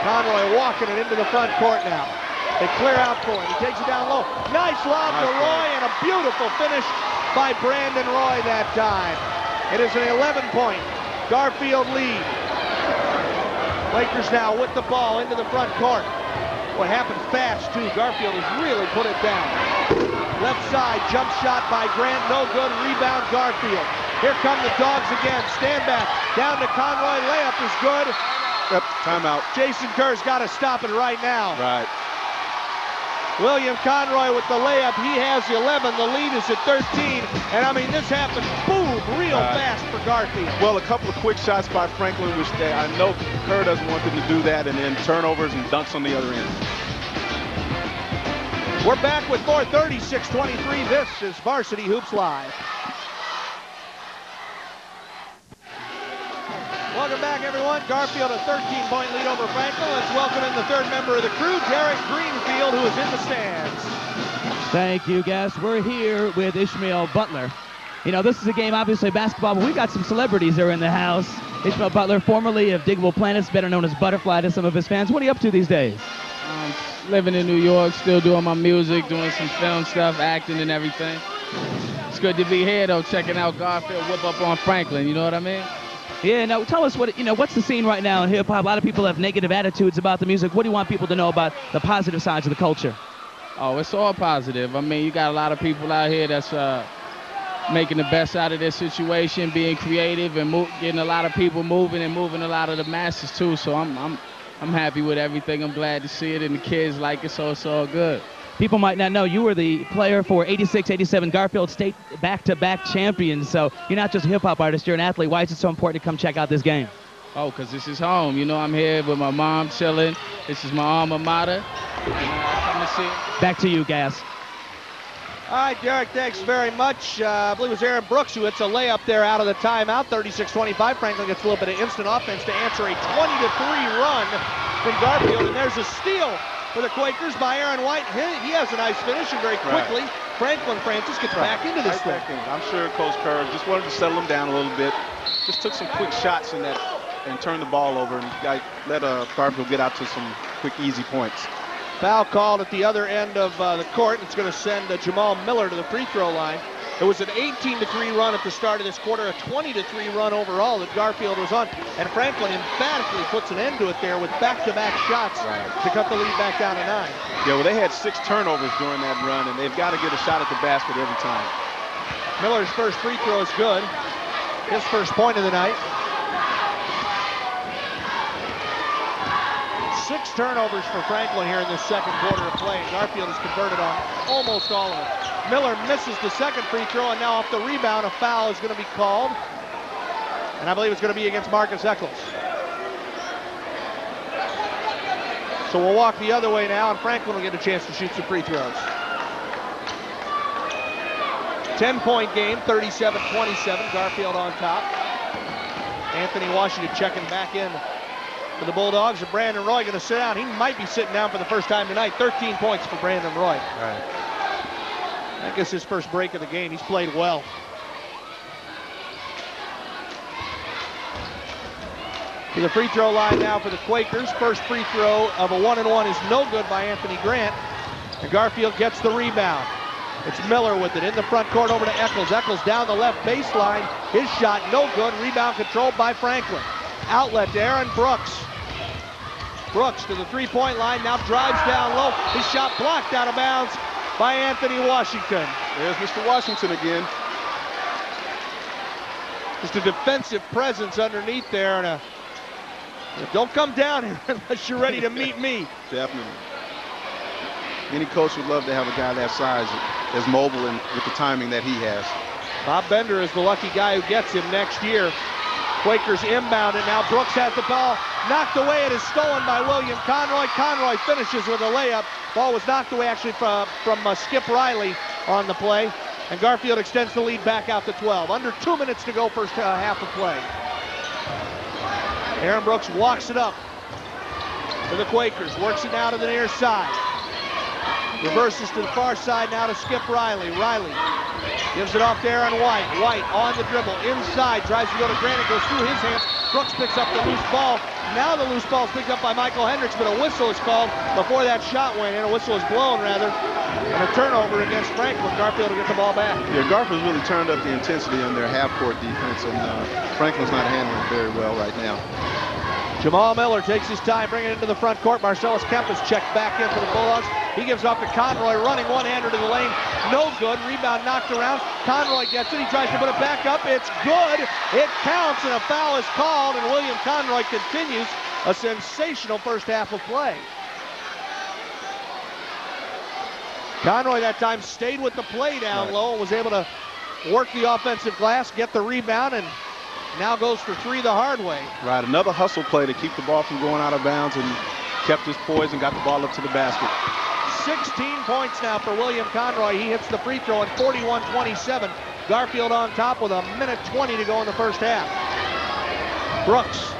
Conroy walking it into the front court now. They clear out for him. He takes it down low. Nice lob to Roy, and a beautiful finish by Brandon Roy that time. It is an 11-point Garfield lead. Lakers now with the ball into the front court. What happened fast, too. Garfield has really put it down. Left side, jump shot by Grant, no good. Rebound, Garfield. Here come the Dogs again. Stand back, down to Conroy. Layup is good. Yep, timeout. Jason Kerr's got to stop it right now. Right. William Conroy with the layup. He has 11. The lead is at 13. And, I mean, this happened, boom, real fast for Garfield. Well, a couple of quick shots by Franklin, which I know Kerr doesn't want them to do that, and then turnovers and dunks on the other end. We're back with more. 36-23. This is Varsity Hoops Live. Welcome back, everyone. Garfield a 13-point lead over Franklin. Let's welcome in the third member of the crew, Derek Greenfield, who is in the stands. Thank you, guys. We're here with Ishmael Butler. You know, this is a game, obviously, basketball, but we've got some celebrities that are in the house. Ishmael Butler, formerly of Diggable Planets, better known as Butterfly to some of his fans. What are you up to these days? Living in New York, still doing my music, doing some film stuff, acting and everything. It's good to be here, though, checking out Garfield whip up on Franklin, you know what I mean? Yeah, now tell us what's the scene right now in hip-hop? A lot of people have negative attitudes about the music. What do you want people to know about the positive sides of the culture? Oh, it's all positive. I mean, you got a lot of people out here that's making the best out of their situation, being creative and getting a lot of people moving and moving a lot of the masses too. So I'm happy with everything. I'm glad to see it, and the kids like it, so it's all good. People might not know you were the player for 86-87 Garfield State back-to-back champions. So you're not just a hip-hop artist, you're an athlete. Why is it so important to come check out this game? Oh, because this is home. You know, I'm here with my mom chilling. This is my alma mater. Come to see it. Back to you, Gas. All right, Derek, thanks very much. I believe it was Aaron Brooks who hits a layup there out of the timeout. 36-25. Franklin gets a little bit of instant offense to answer a 20-3 run from Garfield. And there's a steal for the Quakers by Aaron White. He has a nice finish, and very quickly, Franklin Francis gets back into this thing. I'm sure Coach Kerr just wanted to settle him down a little bit. Just took some quick shots in that and turned the ball over and let Garfield get out to some quick, easy points. Foul called at the other end of the court. It's going to send Jamal Miller to the free throw line. It was an 18-3 run at the start of this quarter, a 20-3 run overall that Garfield was on. And Franklin emphatically puts an end to it there with back-to-back shots to cut the lead back down to 9. Yeah, well, they had 6 turnovers during that run, and they've got to get a shot at the basket every time. Miller's first free throw is good. His first point of the night. 6 turnovers for Franklin here in this second quarter of play. Garfield has converted on almost all of them. Miller misses the second free throw, and now off the rebound, a foul is going to be called. And I believe it's going to be against Marcus Eccles. So we'll walk the other way now, and Franklin will get a chance to shoot some free throws. 10-point game, 37-27, Garfield on top. Anthony Washington checking back in for the Bulldogs. And Brandon Roy going to sit down. He might be sitting down for the first time tonight. 13 points for Brandon Roy. Right. I guess his first break of the game. He's played well. To the free throw line now for the Quakers. First free throw of a 1-and-1 is no good by Anthony Grant. And Garfield gets the rebound. It's Miller with it in the front court over to Eccles. Eccles down the left baseline. His shot no good. Rebound controlled by Franklin. Outlet to Aaron Brooks. Brooks to the three-point line. Now drives down low. His shot blocked out of bounds by Anthony Washington. There's Mr. Washington again. Just a defensive presence underneath there. And don't come down here unless you're ready to meet me. Definitely. Any coach would love to have a guy that size, as mobile and with the timing that he has. Bob Bender is the lucky guy who gets him next year. Quakers inbound, and now Brooks has the ball knocked away. It is stolen by William Conroy. Conroy finishes with a layup. Ball was knocked away actually from Skip Riley on the play. And Garfield extends the lead back out to 12. Under 2 minutes to go first half of play. Aaron Brooks walks it up to the Quakers. Works it now to the near side. Reverses to the far side now to Skip Riley. Riley gives it off to Aaron White. White on the dribble, inside, tries to go to Grant. It goes through his hands. Brooks picks up the loose ball. Now the loose ball is picked up by Michael Hendricks, but a whistle is called before that shot went in. A whistle is blown, rather. And a turnover against Franklin. Garfield will get the ball back. Yeah, Garfield's really turned up the intensity in their half-court defense, and Franklin's not handling it very well right now. Jamal Miller takes his time, bringing it into the front court. Marcellus Kemp is checked back in for the Bulldogs. He gives off to Conroy, running one-hander to the lane. No good. Rebound knocked around. Conroy gets it. He tries to put it back up. It's good. It counts, and a foul is called, and William Conroy continues a sensational first half of play. Conroy that time stayed with the play down low and was able to work the offensive glass, get the rebound, and now goes for three the hard way. Right, another hustle play to keep the ball from going out of bounds, and kept his poise and got the ball up to the basket. 16 points now for William Conroy. He hits the free throw at 41-27. Garfield on top with 1:20 to go in the first half. Brooks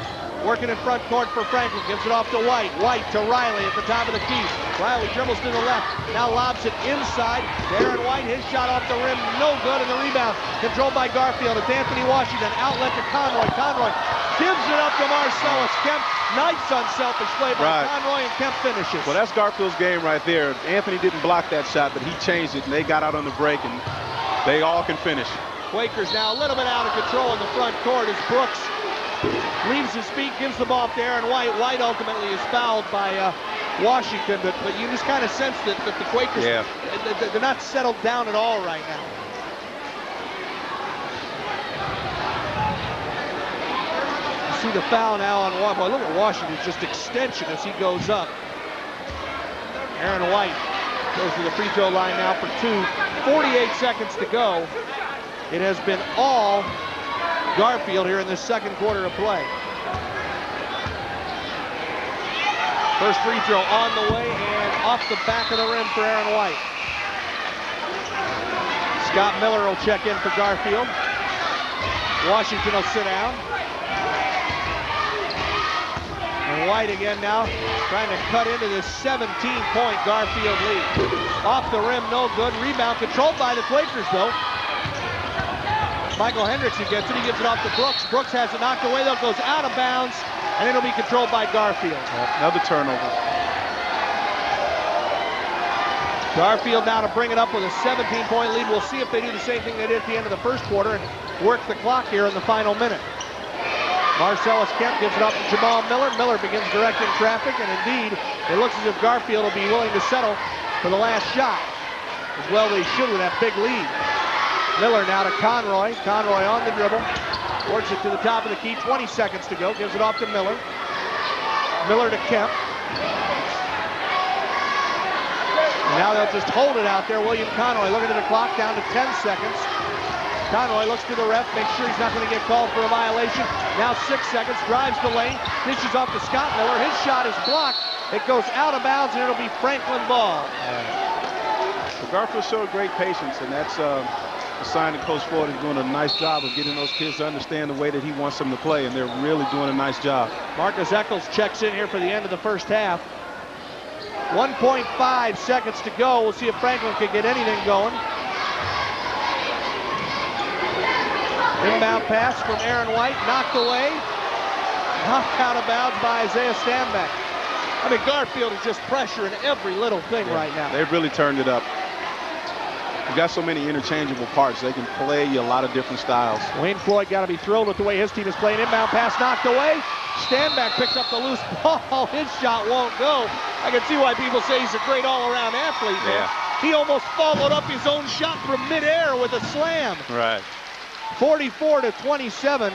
working in front court for Franklin. Gives it off to White. White to Riley at the top of the key. Riley dribbles to the left. Now lobs it inside. Aaron White, his shot off the rim. No good, and the rebound controlled by Garfield. It's Anthony Washington. Outlet to Conroy. Conroy gives it up to Marcellus Kemp. Nice unselfish play by Conroy, and Kemp finishes. Well, that's Garfield's game right there. Anthony didn't block that shot, but he changed it, and they got out on the break, and they all can finish. Quakers now a little bit out of control in the front court as Brooks leaves his feet, gives the ball to Aaron White. White ultimately is fouled by Washington, but you just kind of sense that the Quakers, they're not settled down at all right now. You see the foul now on Washington. Look at Washington's just extension as he goes up. Aaron White goes to the free throw line now for two. 48 seconds to go. It has been all Garfield here in this second quarter of play. First free throw on the way and off the back of the rim for Aaron White. Scott Miller will check in for Garfield. Washington will sit down. And White again now trying to cut into this 17-point Garfield lead. Off the rim, no good. Rebound controlled by the Quakers, though. Michael Hendrickson gets it. He gives it off to Brooks. Brooks has it knocked away, though. Goes out of bounds, and it'll be controlled by Garfield. Another turnover. Garfield now to bring it up with a 17-point lead. We'll see if they do the same thing they did at the end of the first quarter and work the clock here in the final minute. Marcellus Kemp gives it up to Jamal Miller. Miller begins directing traffic, and indeed, it looks as if Garfield will be willing to settle for the last shot. As well they should with that big lead. Miller now to Conroy. Conroy on the dribble. Works it to the top of the key. 20 seconds to go. Gives it off to Miller. Miller to Kemp. And now they'll just hold it out there. William Conroy looking at the clock, down to 10 seconds. Conroy looks to the ref, makes sure he's not going to get called for a violation. Now 6 seconds, drives the lane, dishes off to Scott Miller. His shot is blocked. It goes out of bounds, and it'll be Franklin ball. So Garfield showed great patience, and that's a sign that Coach Floyd is doing a nice job of getting those kids to understand the way that he wants them to play, and they're really doing a nice job. Marcus Eccles checks in here for the end of the first half. 1.5 seconds to go. We'll see if Franklin can get anything going. Inbound pass from Aaron White, knocked away. Knocked out of bounds by Isaiah Stanback. I mean, Garfield is just pressuring every little thing right now. They've really turned it up. You've got so many interchangeable parts. They can play a lot of different styles. Wayne Floyd got to be thrilled with the way his team is playing. Inbound pass knocked away. Stanback picks up the loose ball. His shot won't go. I can see why people say he's a great all-around athlete. Yeah. He almost followed up his own shot from midair with a slam. Right. 44-27.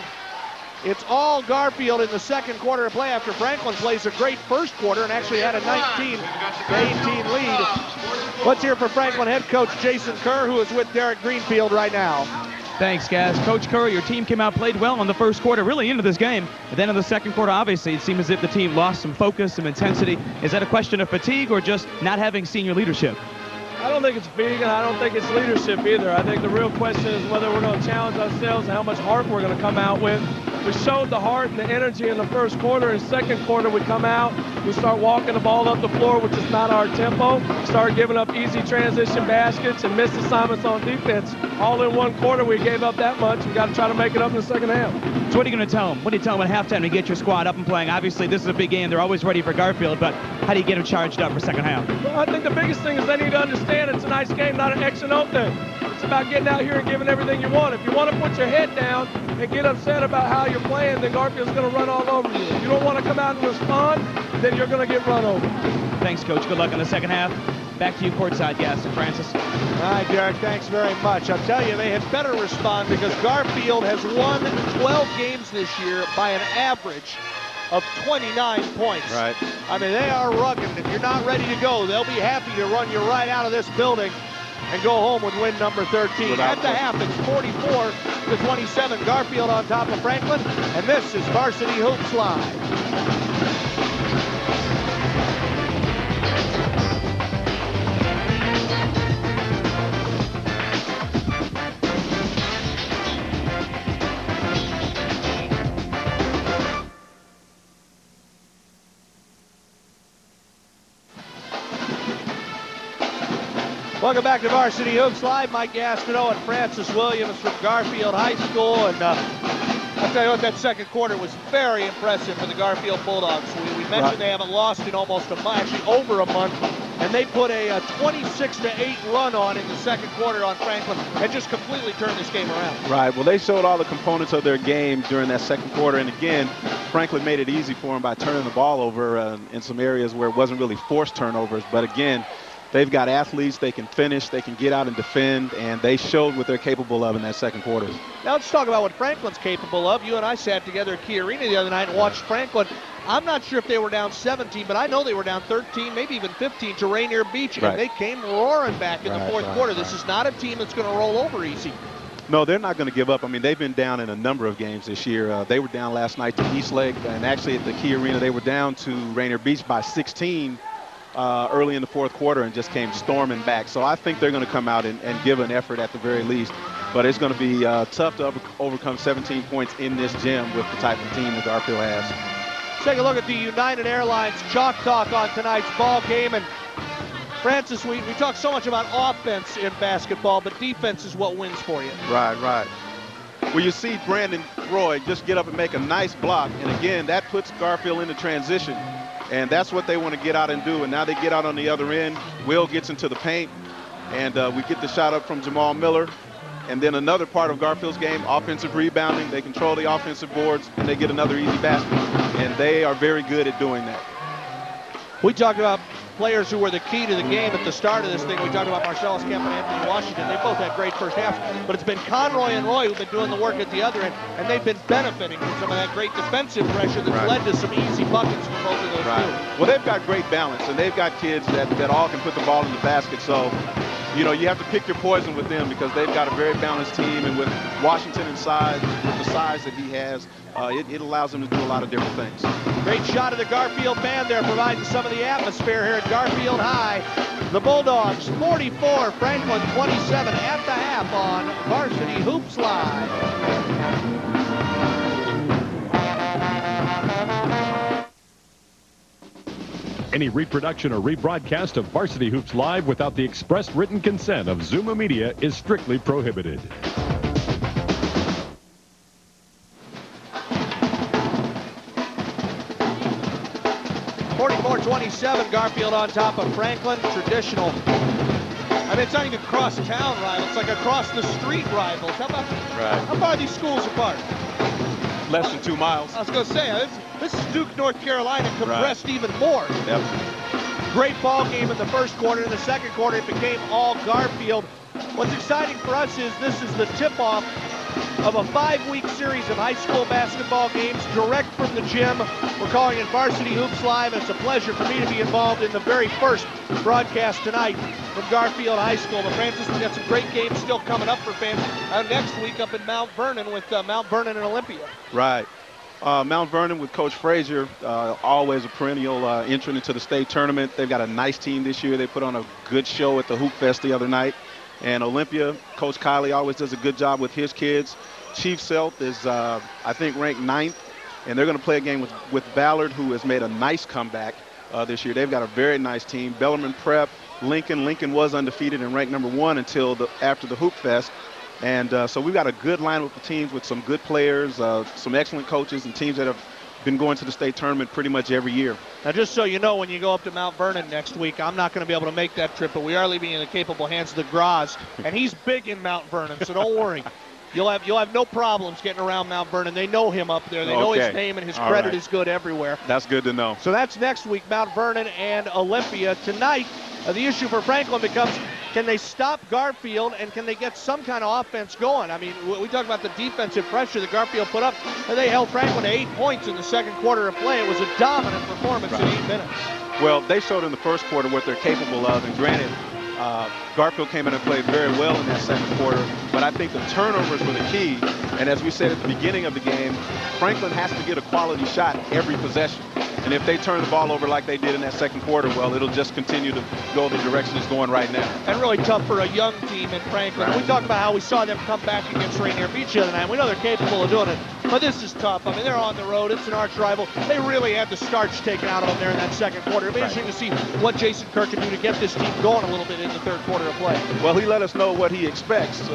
It's all Garfield in the second quarter of play after Franklin plays a great first quarter and actually had a 19-18 lead. Let's hear from Franklin head coach Jason Kerr, who is with Derek Greenfield right now. Thanks, guys. Coach Kerr, your team came out, played well in the first quarter, really into this game. But then in the second quarter, obviously, it seemed as if the team lost some focus, some intensity. Is that a question of fatigue or just not having senior leadership? I don't think it's fatigue, and I don't think it's leadership either. I think the real question is whether we're going to challenge ourselves and how much heart we're going to come out with. We showed the heart and the energy in the first quarter. In second quarter, we come out, we start walking the ball up the floor, which is not our tempo. Start giving up easy transition baskets and missed assignments on defense. All in one quarter, we gave up that much. We got to try to make it up in the second half. So what are you going to tell them? What do you tell them at halftime to get your squad up and playing? Obviously, this is a big game. They're always ready for Garfield, but how do you get them charged up for second half? Well, I think the biggest thing is they need to understand it's a nice game, not an X and O thing. It's about getting out here and giving everything you want. If you want to put your head down and get upset about how you're playing, then Garfield's going to run all over you. If you don't want to come out and respond, then you're going to get run over. Thanks, Coach. Good luck in the second half. Back to you courtside, Gaston Francis. All right, Derek, thanks very much. I'll tell you, they had better respond because Garfield has won 12 games this year by an average of 29 points. Right. I mean, they are rugged. If you're not ready to go, they'll be happy to run you right out of this building and go home with win number 13. At the half, it's 44-27. Garfield on top of Franklin, and this is Varsity Hoops Live. Welcome back to Varsity Hoops Live. Mike Gastineau and Francis Williams from Garfield High School. And I'll tell you what, that second quarter was very impressive for the Garfield Bulldogs. We mentioned they haven't lost in almost a month, actually over a month. And they put a 26-8 run on in the second quarter on Franklin and just completely turned this game around. Right. Well, they showed all the components of their game during that second quarter. And again, Franklin made it easy for them by turning the ball over in some areas where it wasn't really forced turnovers. But again, they've got athletes, they can finish, they can get out and defend, and they showed what they're capable of in that second quarter. Now let's talk about what Franklin's capable of. You and I sat together at Key Arena the other night and watched Franklin. I'm not sure if they were down 17, but I know they were down 13, maybe even 15 to Rainier Beach, and they came roaring back in the fourth quarter. This is not a team that's going to roll over easy. No, they're not going to give up. I mean, they've been down in a number of games this year. They were down last night to Eastlake, and actually at the Key Arena, they were down to Rainier Beach by 16 early in the fourth quarter and just came storming back. So I think they're going to come out and give an effort at the very least. But it's going to be tough to overcome 17 points in this gym with the type of team that Garfield has. take a look at the United Airlines Chalk Talk on tonight's ball game. And Francis, we talk so much about offense in basketball, but defense is what wins for you. Right. Well, you see Brandon Roy just get up and make a nice block, and again, that puts Garfield into transition, and that's what they want to get out and do. And now they get out on the other end. Will gets into the paint, and we get the shot up from Jamal Miller. And then another part of Garfield's game, offensive rebounding. They control the offensive boards, and they get another easy basket. And they are very good at doing that. We talked about players who were the key to the game at the start of this thing. We talked about Marcellus Kemp and Anthony Washington. They both had great first halves, but it's been Conroy and Roy who've been doing the work at the other end, and they've been benefiting from some of that great defensive pressure that's led to some easy buckets for both of those two. Well, they've got great balance, and they've got kids that all can put the ball in the basket. So, you know, you have to pick your poison with them because they've got a very balanced team, and with Washington inside, with the size that he has, it allows him to do a lot of different things. Great shot of the Garfield band there, providing some of the atmosphere here at Garfield High. The Bulldogs 44, Franklin 27 at the half on Varsity Hoops Live. Any reproduction or rebroadcast of Varsity Hoops Live without the express written consent of Zuma Media is strictly prohibited. 44-27, Garfield on top of Franklin. Traditional. I mean, it's not even cross-town rivals. It's like across the street rivals. How far are these schools apart? Less than 2 miles. I was going to say, this is Duke, North Carolina, compressed even more. Yep. Great ball game in the first quarter. In the second quarter, it became all Garfield. What's exciting for us is this is the tip-off of a 5-week series of high school basketball games direct from the gym. We're calling it Varsity Hoops Live, and it's a pleasure for me to be involved in the very first broadcast tonight from Garfield High School. But Francis, we've got some great games still coming up for fans next week up in Mount Vernon with Mount Vernon and Olympia. Right. Mount Vernon with Coach Frazier, always a perennial entrant into the state tournament. They've got a nice team this year. They put on a good show at the Hoop Fest the other night. And Olympia, Coach Kiley always does a good job with his kids. Chief Sealth is, I think, ranked 9th. And they're going to play a game with Ballard, who has made a nice comeback this year. They've got a very nice team. Bellarmine Prep, Lincoln was undefeated and ranked number 1 until after the Hoop Fest. And so we've got a good lineup of teams with some good players, some excellent coaches, and teams that have been going to the state tournament pretty much every year. Now, just so you know, when you go up to Mount Vernon next week, I'm not going to be able to make that trip, but we are leaving in the capable hands of the Graz, and he's big in Mount Vernon, so don't worry. You'll have no problems getting around Mount Vernon. They know him up there. They know his name, and his credit is good everywhere. That's good to know. So that's next week, Mount Vernon and Olympia. Tonight, the issue for Franklin becomes, can they stop Garfield, and can they get some kind of offense going? I mean, we talk about the defensive pressure that Garfield put up, and they held Franklin to 8 points in the second quarter of play. It was a dominant performance in 8 minutes. Well, they showed in the first quarter what they're capable of, and granted, Garfield came in and played very well in that second quarter, but I think the turnovers were the key. And as we said at the beginning of the game, Franklin has to get a quality shot every possession. And if they turn the ball over like they did in that second quarter, well, it'll just continue to go the direction it's going right now. And really tough for a young team in Franklin. We talked about how we saw them come back against Rainier Beach the other night. We know they're capable of doing it, but this is tough. I mean, they're on the road. It's an arch rival. They really had the starch taken out of them there in that second quarter. It'll be interesting to see what Jason Kirk can do to get this team going a little bit in the third quarter of play. Well, he let us know what he expects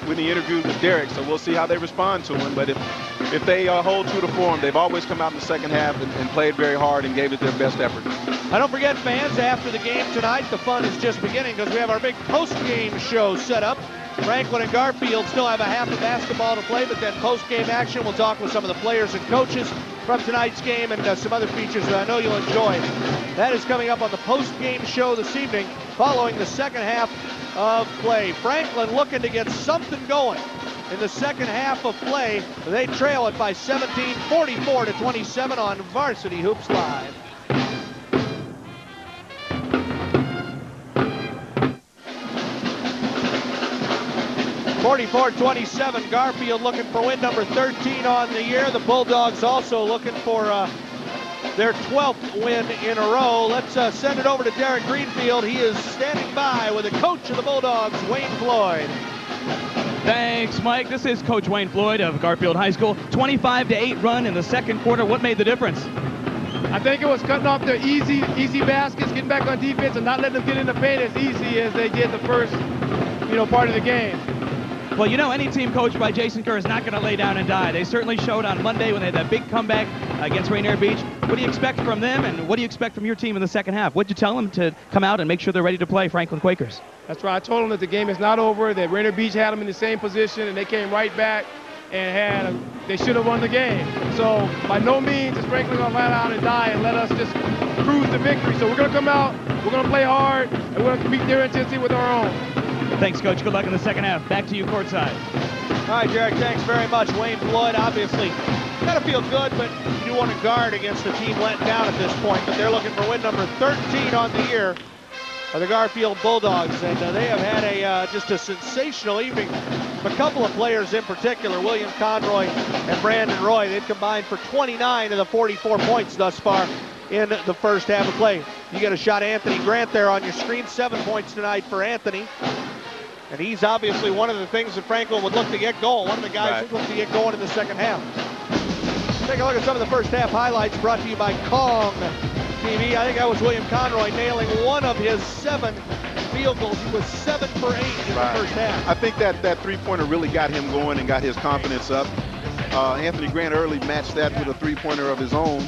when he interviewed with Derek, so we'll see how they respond to him. But if they hold true to form, they've always come out in the second half and played very hard and gave it their best effort. Now, don't forget, fans, after the game tonight, the fun is just beginning because we have our big post-game show set up. Franklin and Garfield still have a half of basketball to play, but then post-game action, we'll talk with some of the players and coaches from tonight's game and some other features that I know you'll enjoy. That is coming up on the post-game show this evening following the second half of play. Franklin looking to get something going in the second half of play. They trail it by 17, 44-27 on Varsity Hoops Live. (44-27), Garfield looking for win number 13 on the year. The Bulldogs also looking for their 12th win in a row. Let's send it over to Derek Greenfield. He is standing by with the coach of the Bulldogs, Wayne Floyd. Thanks, Mike. This is Coach Wayne Floyd of Garfield High School. 25-8 run in the second quarter. What made the difference? I think it was cutting off their easy baskets, getting back on defense, and not letting them get in the paint as easy as they did the first, part of the game. Well, any team coached by Jason Kerr is not going to lay down and die. They certainly showed on Monday when they had that big comeback against Rainier Beach. What do you expect from them, and what do you expect from your team in the second half? What did you tell them to come out and make sure they're ready to play Franklin Quakers? That's right. I told them that the game is not over, that Rainier Beach had them in the same position, and they came right back and they should have won the game. So by no means is Franklin going to let out and die and let us just cruise to victory. So we're going to come out, we're going to play hard, and we're going to compete their intensity with our own. Thanks, Coach. Good luck in the second half. Back to you courtside. All right, Derek, thanks very much. Wayne Floyd, obviously, got to feel good, but you do want to guard against the team letting down at this point. But they're looking for win number 13 on the year of the Garfield Bulldogs, and they have had just a sensational evening. A couple of players in particular, William Conroy and Brandon Roy, they've combined for 29 of the 44 points thus far in the first half of play. You get a shot, Anthony Grant, there on your screen. 7 points tonight for Anthony. And he's obviously one of the things that Franklin would look to get going. One of the guys who look to get going in the second half. Take a look at some of the first half highlights brought to you by Kong TV. I think that was William Conroy nailing one of his 7 field goals. He was 7 for 8 in the first half. I think that three-pointer really got him going and got his confidence up. Anthony Grant early matched that with a three-pointer of his own.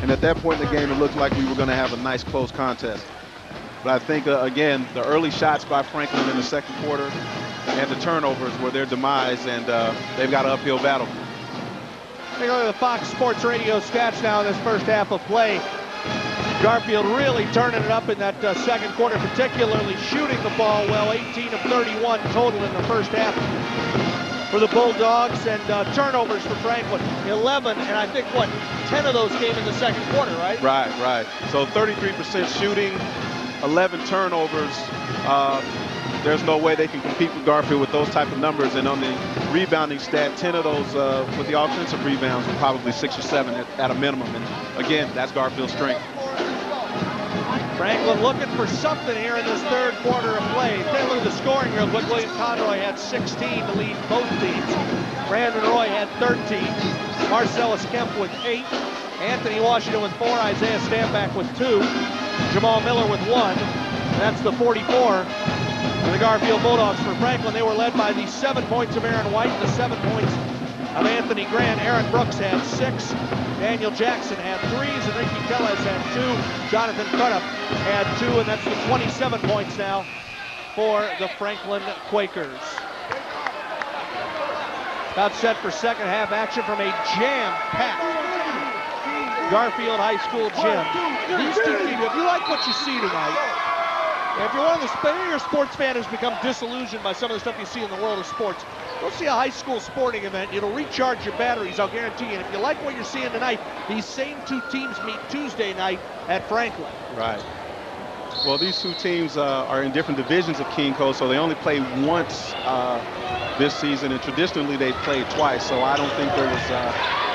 And at that point in the game, it looked like we were going to have a nice close contest. But I think, again, the early shots by Franklin in the second quarter and the turnovers were their demise, and they've got an uphill battle. Take a look at the Fox Sports Radio stats now in this first half of play. Garfield really turning it up in that second quarter, particularly shooting the ball well. 18 of 31 total in the first half for the Bulldogs, and turnovers for Franklin. 11, and I think, 10 of those came in the second quarter, right? Right. So 33% shooting, 11 turnovers. There's no way they can compete with Garfield with those type of numbers. And on the rebounding stat, 10 of those with the offensive rebounds were probably 6 or 7 at a minimum. And again, that's Garfield's strength. Franklin looking for something here in this third quarter of play. Take a look at the scoring real quick. William Conroy had 16 to lead both teams. Brandon Roy had 13. Marcellus Kemp with 8. Anthony Washington with 4. Isaiah Stanback with 2. Jamal Miller with 1. That's the 44 for the Garfield Bulldogs. For Franklin, they were led by the 7 points of Aaron White, the 7 points of Anthony Grant. Aaron Brooks had 6. Daniel Jackson had 3s, and Ricky Tellez had 2. Jonathan Crudup had 2, and that's the 27 points now for the Franklin Quakers. About set for second half action from a jam-packed Garfield High School gym. These two teams, if you like what you see tonight, if you're one of the sports fan who's become disillusioned by some of the stuff you see in the world of sports, go see a high school sporting event. It'll recharge your batteries, I'll guarantee you. And if you like what you're seeing tonight, these same two teams meet Tuesday night at Franklin. Right. Well, these two teams are in different divisions of King Coast, so they only play once this season, and traditionally they played twice. So I don't think there was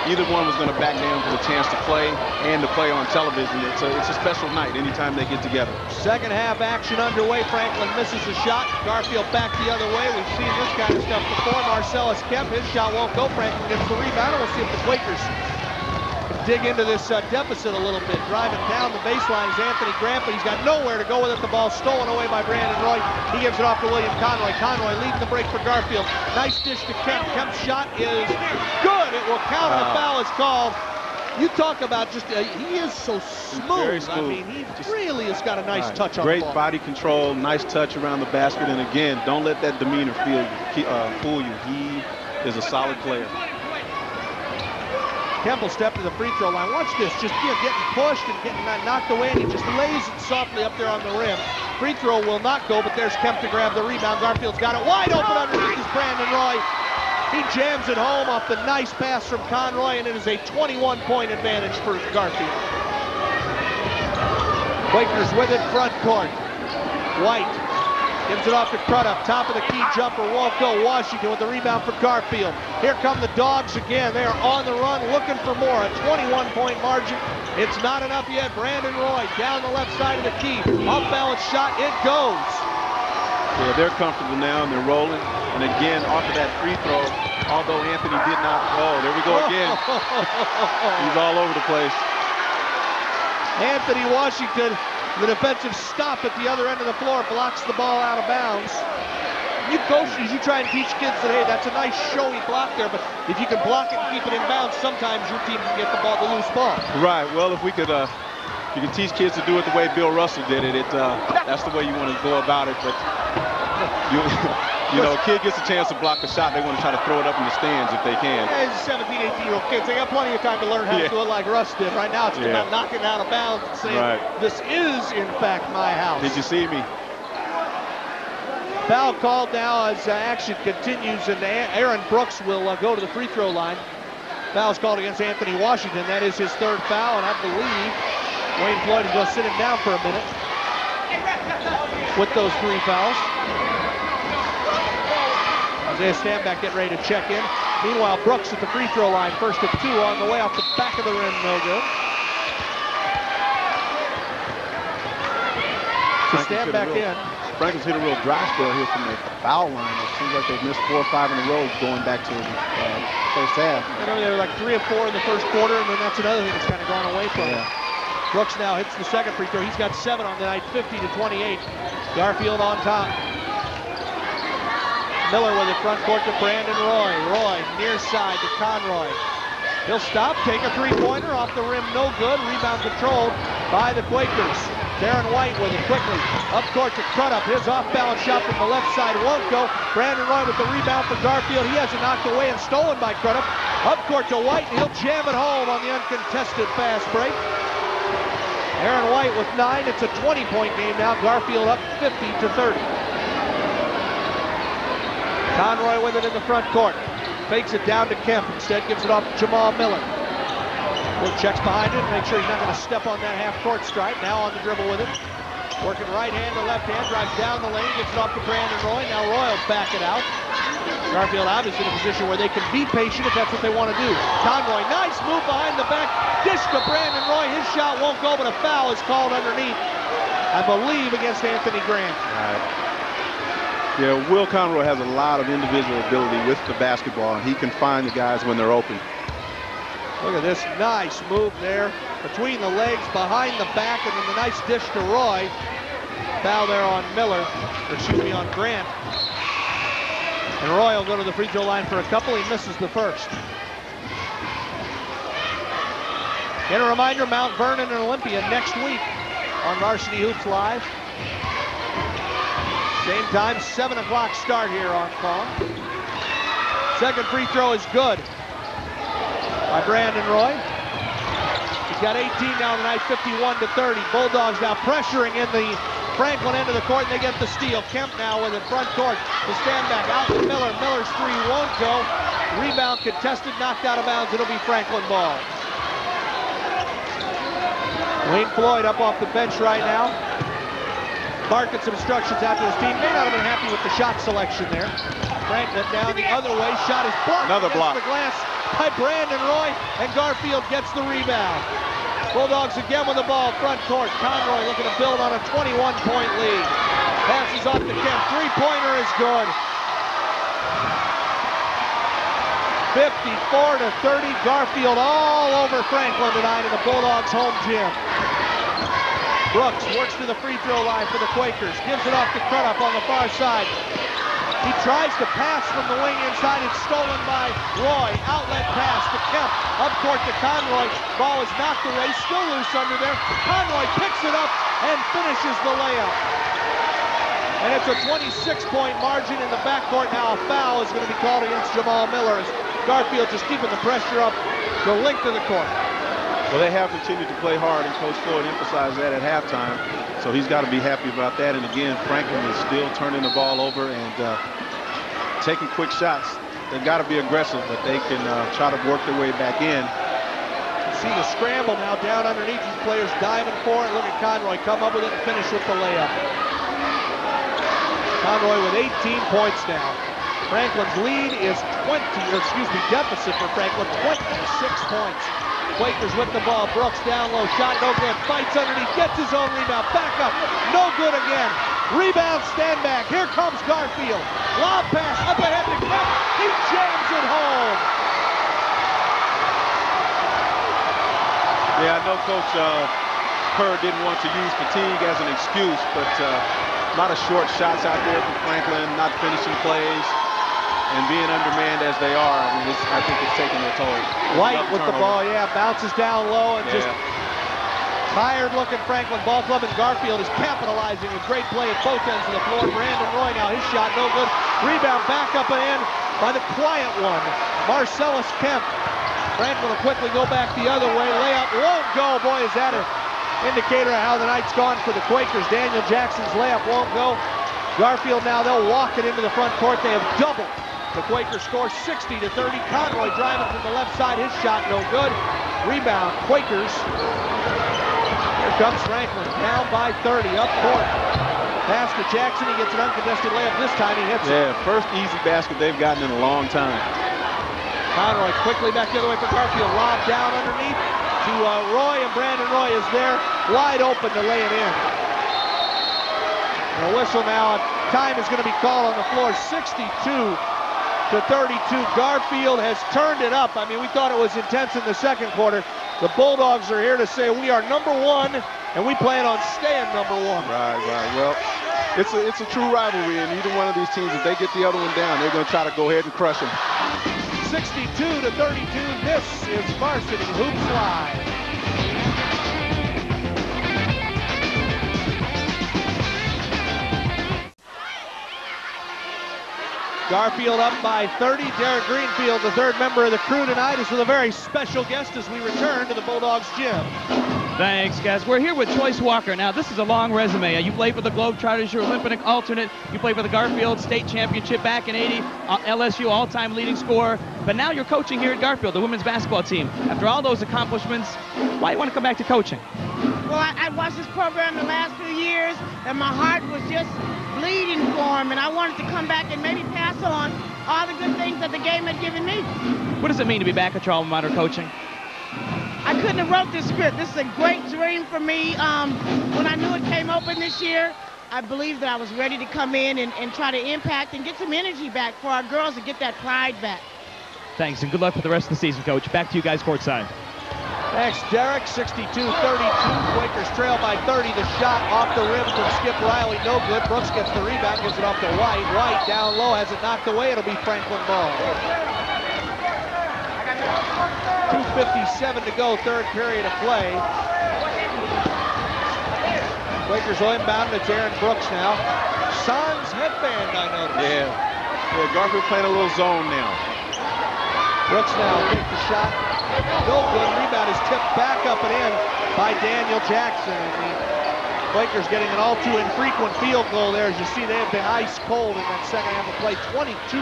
either one was going to back down for the chance to play and to play on television. It's a special night anytime they get together. Second half action underway. Franklin misses a shot. Garfield back the other way. We've seen this kind of stuff before. Marcellus Kemp, his shot won't go. Franklin gets the rebound. We'll see if the Quakers dig into this deficit a little bit. Driving down the baseline is Anthony Grant, but he's got nowhere to go with it. The ball stolen away by Brandon Roy. He gives it off to William Conroy. Conroy leading the break for Garfield. Nice dish to Kemp. Kemp's shot is good. It will count. The foul is called. You talk about just, he is so smooth. I mean, he really has got a nice touch on the ball. Great body control, nice touch around the basket. And again, don't let that demeanor fool you. He is a solid player. Kemp will step to the free throw line. Watch this, just getting pushed and getting knocked away, and he just lays it softly up there on the rim. Free throw will not go, but there's Kemp to grab the rebound. Garfield's got it wide open underneath is Brandon Roy. He jams it home off the nice pass from Conroy, and it is a 21-point advantage for Garfield. Quakers with it front court. White gives it off to Crudup. Top of the key jumper won't go. Washington with the rebound for Garfield. Here come the Dogs again. They are on the run looking for more. A 21-point margin. It's not enough yet. Brandon Roy down the left side of the key. Off balance shot. It goes. Yeah, they're comfortable now and they're rolling. And again, off of that free throw, although Anthony did not, there we go again. He's all over the place. Anthony Washington, the defensive stop at the other end of the floor, blocks the ball out of bounds. You coaches, you try and teach kids that, hey, that's a nice showy block there, but if you can block it and keep it in bounds, sometimes your team can get the loose ball. Right. Well, if we could, you can teach kids to do it the way Bill Russell did it. That's the way you want to go about it. But you know, a kid gets a chance to block a shot, they want to try to throw it up in the stands if they can. Yeah, these 17, 18-year-old kids, they got plenty of time to learn how to do it like Russ did. Right now, it's about knocking it out of bounds and saying, this is, in fact, my house. Did you see me? Foul called now as action continues, and Aaron Brooks will go to the free throw line. Foul's called against Anthony Washington. That is his third foul, and I believe Wayne Floyd is going to sit him down for a minute with those 3 fouls. Isaiah Stanback getting ready to check in. Meanwhile, Brooks at the free throw line, first of 2 on the way off the back of the rim, no good. So Stanback in. Franklin's hit a real dry spell here from the foul line. It seems like they've missed 4 or 5 in a row going back to the first half. I know they were like 3 of 4 in the first quarter, and then that's another thing that's kind of gone away from him. Brooks now hits the second free throw. He's got 7 on the night, 50-28. Garfield on top. Miller with it front court to Brandon Roy. Roy near side to Conroy. He'll stop, take a 3-pointer off the rim, no good. Rebound controlled by the Quakers. Darren White with it quickly. Up court to Crudup. His off-balance shot from the left side won't go. Brandon Roy with the rebound for Garfield. He has it knocked away and stolen by Crudup. Up court to White, and he'll jam it home on the uncontested fast break. Aaron White with 9. It's a 20-point game now. Garfield up 50-30. Conroy with it in the front court. Fakes it down to Kemp. Instead gives it off to Jamal Miller. Will checks behind it, make sure he's not going to step on that half-court stripe. Now on the dribble with it. Working right hand to left hand, drives down the lane, gets it off to Brandon Roy. Now Roy will back it out. Garfield obviously in a position where they can be patient if that's what they want to do. Conroy, nice move behind the back. Dish to Brandon Roy. His shot won't go, but a foul is called underneath, I believe, against Anthony Grant. Yeah, Will Conroy has a lot of individual ability with the basketball, and he can find the guys when they're open. Look at this nice move there between the legs, behind the back, and then the nice dish to Roy. Foul there on Miller, or excuse me, on Grant. And Roy will go to the free throw line for a couple. He misses the first. And a reminder, Mount Vernon and Olympia next week on Varsity Hoops Live. Same time, 7 o'clock start here on Kong. Second free throw is good by Brandon Roy. He's got 18 now tonight, 51-30. Bulldogs now pressuring in the Franklin end of the court, and they get the steal. Kemp now with it front court to Stanback out to Miller. Miller's 3 won't go. Rebound contested, knocked out of bounds. It'll be Franklin ball. Wayne Floyd up off the bench right now. Barking some instructions out to his team. May not have been happy with the shot selection there. Franklin down the other way. Shot is blocked. Another block. The glass by Brandon Roy, and Garfield gets the rebound. Bulldogs again with the ball, front court. Conroy looking to build on a 21-point lead. Passes off to Kemp. 3-pointer is good. 54-30. Garfield all over Franklin tonight in the Bulldogs' home gym. Brooks works to the free throw line for the Quakers. Gives it off to Crudup on the far side. He tries to pass from the wing inside. It's stolen by Roy. Outlet pass to Kemp. Up court to Conroy. Ball is knocked away. Still loose under there. Conroy picks it up and finishes the layup. And it's a 26-point margin in the backcourt. Now a foul is going to be called against Jamal Miller as Garfield just keeping the pressure up the length of the court. Well, they have continued to play hard, and Coach Floyd emphasized that at halftime. So he's got to be happy about that. And again, Franklin is still turning the ball over and taking quick shots. They've got to be aggressive, but they can try to work their way back in. You see the scramble now down underneath. These players diving for it. Look at Conroy come up with it and finish with the layup. Conroy with 18 points now. Franklin's lead is deficit for Franklin, 26 points. Quakers with the ball. Brooks down low. Shot no good. Fights underneath. Gets his own rebound. Back up. No good again. Rebound, stand back. Here comes Garfield. Lob pass up ahead to Kemp. He jams it home. Yeah, I know Coach Kerr didn't want to use fatigue as an excuse, but a lot of short shots out there from Franklin, not finishing plays, and being undermanned as they are. I mean, I think it's taking their toll. White with the ball, bounces down low and just tired-looking Franklin Ball Club, and Garfield is capitalizing with great play at both ends of the floor. Brandon Roy now, his shot no good. Rebound back up and in by the quiet one, Marcellus Kemp. Franklin will quickly go back the other way. Layup won't go. Boy, is that an indicator of how the night's gone for the Quakers. Daniel Jackson's layup won't go. Garfield now, they'll walk it into the front court. They have doubled. The Quakers score 60-30. Conroy driving from the left side. His shot no good. Rebound, Quakers. Here comes Franklin, down by 30, up court. Pass to Jackson, he gets an uncontested layup. This time he hits it. Yeah, first easy basket they've gotten in a long time. Conroy quickly back the other way for Garfield. Lob down underneath to Roy, and Brandon Roy is there, wide open to lay it in. And a whistle now. Time is going to be called on the floor. 62-32. Garfield has turned it up. I mean, we thought it was intense in the second quarter. The Bulldogs are here to say we are number one, and we plan on staying number one. Right. Well, it's a true rivalry, and either one of these teams, if they get the other one down, they're going to try to go ahead and crush them. 62-32. This is Varsity Hoops Live. Garfield up by 30. Derek Greenfield, the third member of the crew tonight, is with a very special guest as we return to the Bulldogs gym. Thanks, guys. We're here with Choice Walker. Now, this is a long resume. You played for the Globetrotters, you're Olympic alternate. You played for the Garfield State Championship back in '80, LSU all-time leading scorer. But now you're coaching here at Garfield, the women's basketball team. After all those accomplishments, why do you want to come back to coaching? Well, I watched this program the last few years, and my heart was just bleeding for him, and I wanted to come back and maybe pass on all the good things that the game had given me. What does it mean to be back at your alma mater coaching? I couldn't have wrote this script. This is a great dream for me. When I knew it came open this year, I believed that I was ready to come in and try to impact and get some energy back for our girls and get that pride back. Thanks, and good luck for the rest of the season, Coach. Back to you guys courtside. Thanks, Derek. 62-32. Quakers trail by 30. The shot off the rim from Skip Riley. No good. Brooks gets the rebound, gives it off to White. White down low, has it knocked away. It'll be Franklin ball. 2:57 to go, third period of play. Quakers will inbound. It's Aaron Brooks now. Sans headband, I noticed. Yeah, Garfield playing a little zone now. Brooks now takes the shot. No good. Rebound is tipped back up and in by Daniel Jackson. And the Quakers getting an all too infrequent field goal there. As you see, they have been ice cold in that second half of play. 22%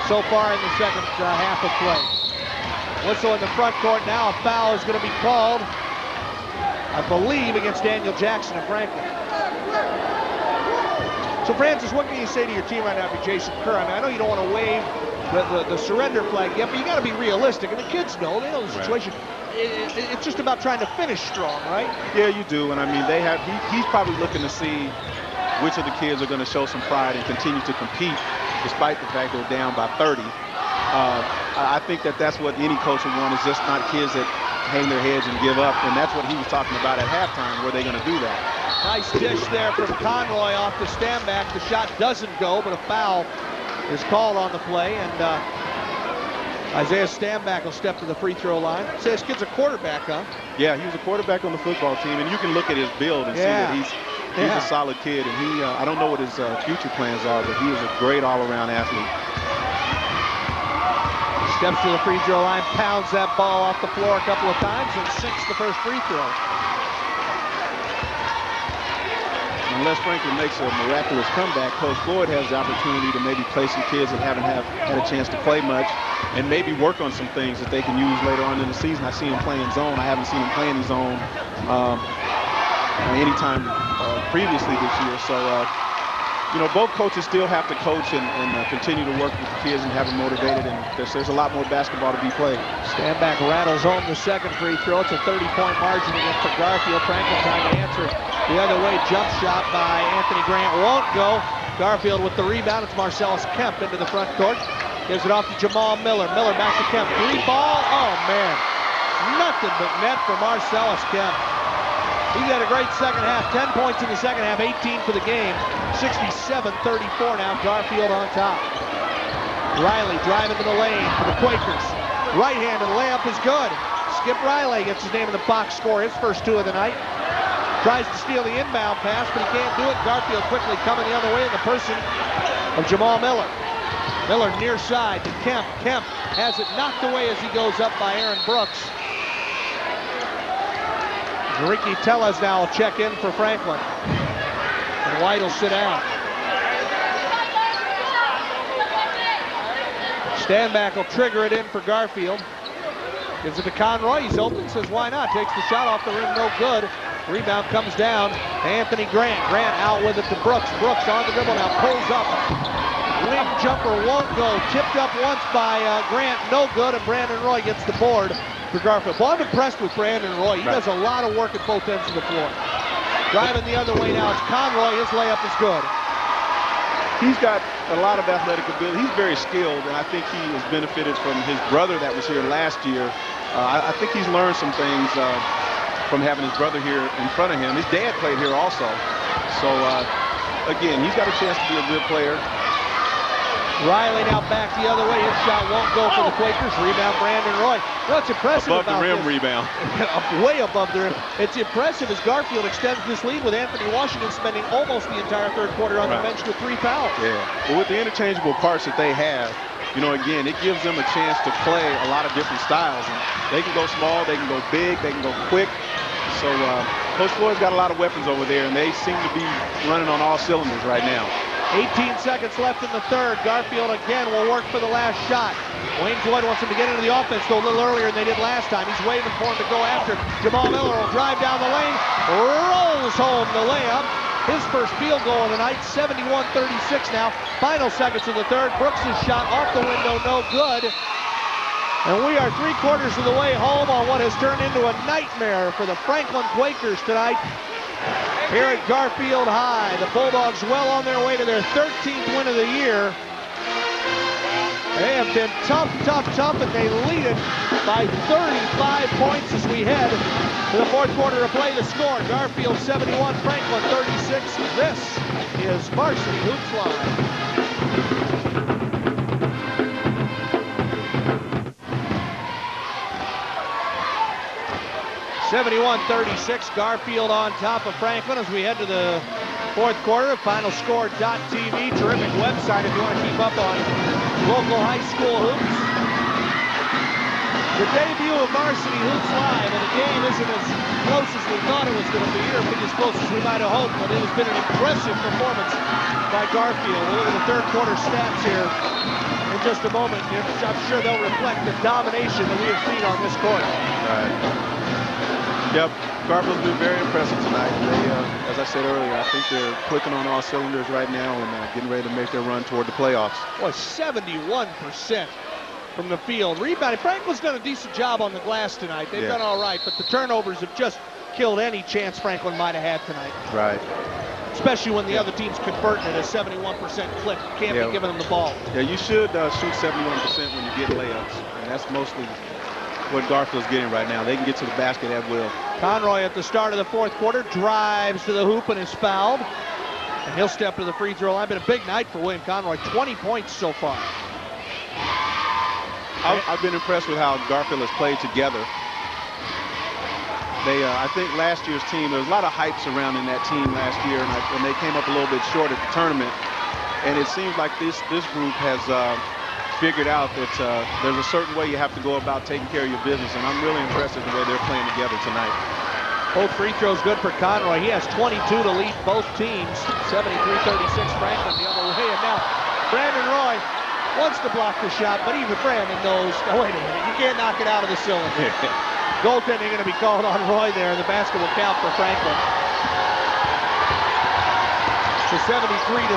so far in the second half of play. Whistle in the front court now. A foul is going to be called, I believe, against Daniel Jackson and Franklin. So, Francis, what can you say to your team right now for Jason Kerr? I mean, I know you don't want to wave the surrender flag yet, but you got to be realistic. And the kids know, they know the situation. Right. It's just about trying to finish strong, right? Yeah, you do. And I mean, he's probably looking to see which of the kids are going to show some pride and continue to compete despite the fact they're down by 30. I think that's what any coach would want, is just not kids that hang their heads and give up. And that's what he was talking about at halftime, where they're going to do that. Nice dish there from Conroy off the stand back. The shot doesn't go, but a foul is called on the play, and Isaiah Stanback will step to the free throw line. Say this kid's a quarterback, huh? Yeah, he was a quarterback on the football team, and you can look at his build and see that he's a solid kid. And he, I don't know what his future plans are, but he is a great all-around athlete. Steps to the free throw line, pounds that ball off the floor a couple of times, and sinks the first free throw. Unless Franklin makes a miraculous comeback, Coach Floyd has the opportunity to maybe play some kids that haven't had a chance to play much, and maybe work on some things that they can use later on in the season. I see him playing zone. I haven't seen him playing zone anytime previously this year. So you know, both coaches still have to coach and continue to work with the kids and have them motivated, and there's a lot more basketball to be played. Standback rattles home the second free throw. It's a 30-point margin again for Garfield. Franklin trying to answer the other way. Jump shot by Anthony Grant won't go. Garfield with the rebound. It's Marcellus Kemp into the front court. Gives it off to Jamal Miller. Miller back to Kemp. Three ball. Oh, man. Nothing but net for Marcellus Kemp. He's had a great second half. 10 points in the second half, 18 for the game. 67-34 now. Garfield on top. Riley driving to the lane for the Quakers. Right-handed layup is good. Skip Riley gets his name in the box score. His first 2 of the night. Tries to steal the inbound pass, but he can't do it. Garfield quickly coming the other way in the person of Jamal Miller. Miller near side to Kemp. Kemp has it knocked away as he goes up by Aaron Brooks. Ricky Tellez now will check in for Franklin. And White will sit down. Standback will trigger it in for Garfield. Gives it to Conroy. He's open, says why not? Takes the shot off the rim, no good. Rebound comes down to Anthony Grant. Grant out with it to Brooks. Brooks on the dribble now, pulls up. Wing jumper won't go. Tipped up once by Grant, no good, and Brandon Roy gets the board for Garfield. Well, I'm impressed with Brandon Roy. He does a lot of work at both ends of the floor. Driving the other way now, it's Conroy. His layup is good. He's got a lot of athletic ability. He's very skilled, and I think he has benefited from his brother that was here last year. I think he's learned some things from having his brother here in front of him. His dad played here also. So, again, he's got a chance to be a good player. Riley now back the other way. His shot won't go for the Quakers. Rebound Brandon Roy. What's impressive above about the rim this, rebound. Way above the rim. It's impressive as Garfield extends this lead with Anthony Washington spending almost the entire third quarter on the bench with 3 fouls. Yeah. Well, with the interchangeable parts that they have, you know, again, it gives them a chance to play a lot of different styles. And they can go small, they can go big, they can go quick. So Coach Floyd's got a lot of weapons over there, and they seem to be running on all cylinders right now. 18 seconds left in the third. Garfield again will work for the last shot. Wayne Floyd wants him to get into the offense though a little earlier than they did last time. He's waiting for him to go after. Jamal Miller will drive down the lane, rolls home the layup. His first field goal of the night, 71-36 now. Final seconds of the third. Brooks' shot off the window, no good. And we are 3/4 of the way home on what has turned into a nightmare for the Franklin Quakers tonight here at Garfield High. The Bulldogs well on their way to their 13th win of the year. They have been tough, and they lead it by 35 points as we head to the fourth quarter to play. The score, Garfield 71, Franklin 36. This is Varsity Hoops Live. 71-36, Garfield on top of Franklin as we head to the fourth quarter. FinalScore.tv, terrific website if you want to keep up on local high school hoops. The debut of Varsity Hoops Live, and the game isn't as close as we thought it was going to be, or maybe as close as we might have hoped, but it has been an impressive performance by Garfield. We'll look at the third quarter stats here in just a moment. I'm sure they'll reflect the domination that we have seen on this court. Right. Yep, Garfield's been very impressive tonight. They, as I said earlier, I think they're clicking on all cylinders right now and getting ready to make their run toward the playoffs. Boy, 71% from the field. Rebounding. Franklin's done a decent job on the glass tonight. They've done all right, but the turnovers have just killed any chance Franklin might have had tonight. Right. Especially when the other team's converting at a 71% clip. Can't be giving them the ball. Yeah, you should shoot 71% when you get layups, and that's mostly what Garfield's getting right now. They can get to the basket at will. Conroy at the start of the fourth quarter drives to the hoop and is fouled. And he'll step to the free throw line. Been a big night for William Conroy. 20 points so far. I've been impressed with how Garfield has played together. They, I think last year's team, there was a lot of hype surrounding that team last year, and they came up a little bit short at the tournament. And it seems like this group has figured out that there's a certain way you have to go about taking care of your business, and I'm really impressed with the way they're playing together tonight. Both free throws good for Conroy. He has 22 to lead both teams. 73-36 Franklin the other way. And now Brandon Roy wants to block the shot, but even Brandon knows, oh, wait a minute, you can't knock it out of the cylinder. Goaltending going to be called on Roy there, and the basket will count for Franklin. So 73-38.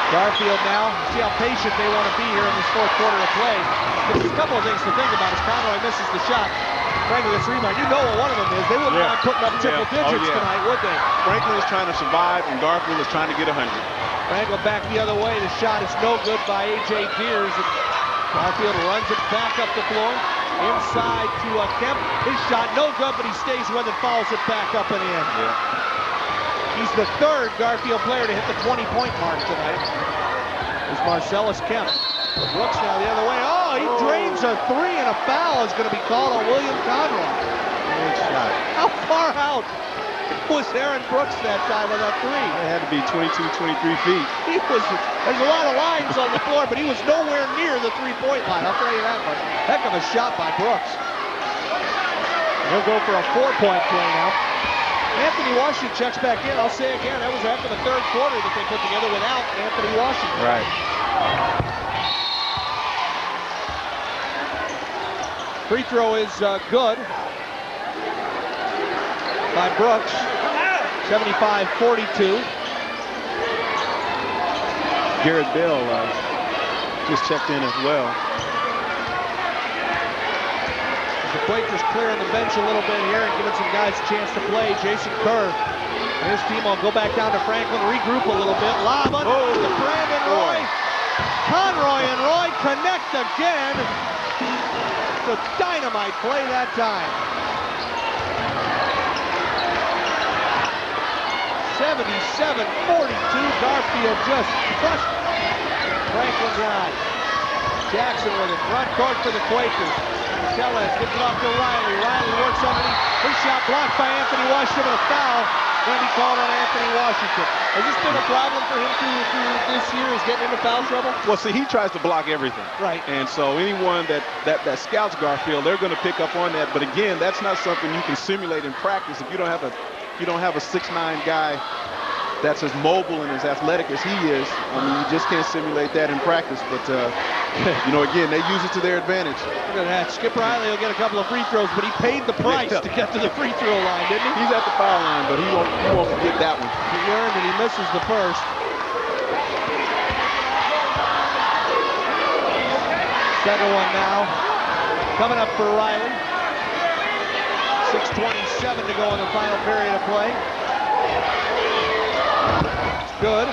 Garfield now, see how patient they want to be here in this fourth quarter of play. There's a couple of things to think about as Conroy misses the shot. Franklin gets rebound. You know what one of them is. They wouldn't mind putting up triple digits tonight, would they? Franklin is trying to survive, and Garfield is trying to get 100. Franklin back the other way. The shot is no good by A.J. Deers. And Garfield runs it back up the floor. Inside to Kemp. His shot no good, but he stays with it, follows it back up and in. He's the third Garfield player to hit the 20-point mark tonight. There's Marcellus Kemp. Brooks now the other way. Oh, he drains a three, and a foul is going to be called on William Conroy. Good shot. How far out was Aaron Brooks that time with that three? It had to be 22, 23 feet. There's a lot of lines on the floor, but he was nowhere near the three-point line. I'll tell you that much. Heck of a shot by Brooks. He'll go for a four-point play now. Anthony Washington checks back in. I'll say again, that was after the third quarter that they put together without Anthony Washington. Right. Free throw is good by Brooks. 75-42. Garrett Bell just checked in as well. The Quakers clearing the bench a little bit here and giving some guys a chance to play. Jason Kerr and his team will go back down to Franklin, regroup a little bit. Lob under to Brandon Roy. Conroy and Roy connect again. It's a dynamite play that time. 77-42. Garfield just crushed Franklin Drive. Jackson with it. Front court for the Quakers. Tellez gets it off to Riley. Riley works underneath. His shot blocked by Anthony Washington, but a foul going to be called on Anthony Washington. Has this been a problem for him through this year, is getting into foul trouble? Well, see, he tries to block everything. Right. And so anyone that scouts Garfield, they're going to pick up on that. But again, that's not something you can simulate in practice if you don't have a 6'9" guy that's as mobile and as athletic as he is. I mean, you just can't simulate that in practice. But, again, they use it to their advantage. Look at that. Skip Riley will get a couple of free throws, but he paid the price to get to the free throw line, didn't he? He's at the foul line, but he won't forget that one. He earned it. He misses the first. Second one now. Coming up for Riley. 6:27 to go in the final period of play. Good.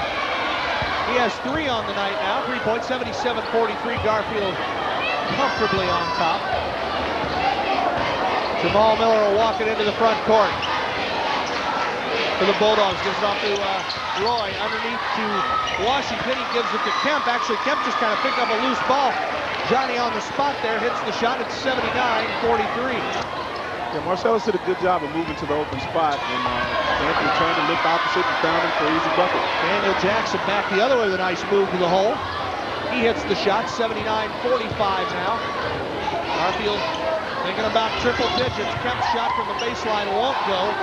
He has three on the night now. 3 points, 77-43. Garfield comfortably on top. Jamal Miller will walk it into the front court for the Bulldogs. Gives it off to Roy. Underneath to Washington. He gives it to Kemp. Actually, Kemp just kind of picked up a loose ball. Johnny on the spot there. Hits the shot. It's 79-43. Yeah, Marcellus did a good job of moving to the open spot, and Anthony trying to lift opposite and found him for an easy bucket. Daniel Jackson back the other way with a nice move to the hole. He hits the shot, 79-45 now. Garfield thinking about triple digits. Kemp's shot from the baseline won't go.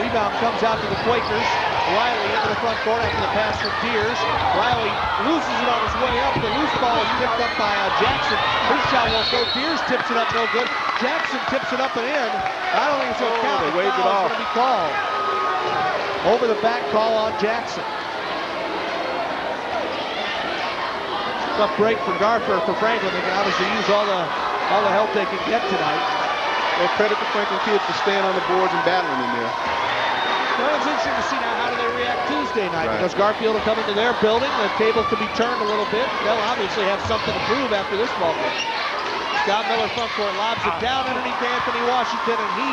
Rebound comes out to the Quakers. Riley into the front court after the pass from Deers. Riley loses it on his way up. The loose ball is picked up by Jackson. His shot won't go. Deers tips it up, no good. Jackson tips it up and in. I don't think it's going to count. They waved it off. It's going to be called. Over the back call on Jackson. Tough break for Garfield, for Franklin. They can obviously use all the help they can get tonight. Well, credit the Franklin kids for staying on the boards and battling in there. Well, it's interesting to see now how do they react Tuesday night, because Garfield will come into their building. The table could be turned a little bit. They'll obviously have something to prove after this ball game. Scott Miller front court lobs it down underneath Anthony Washington, and he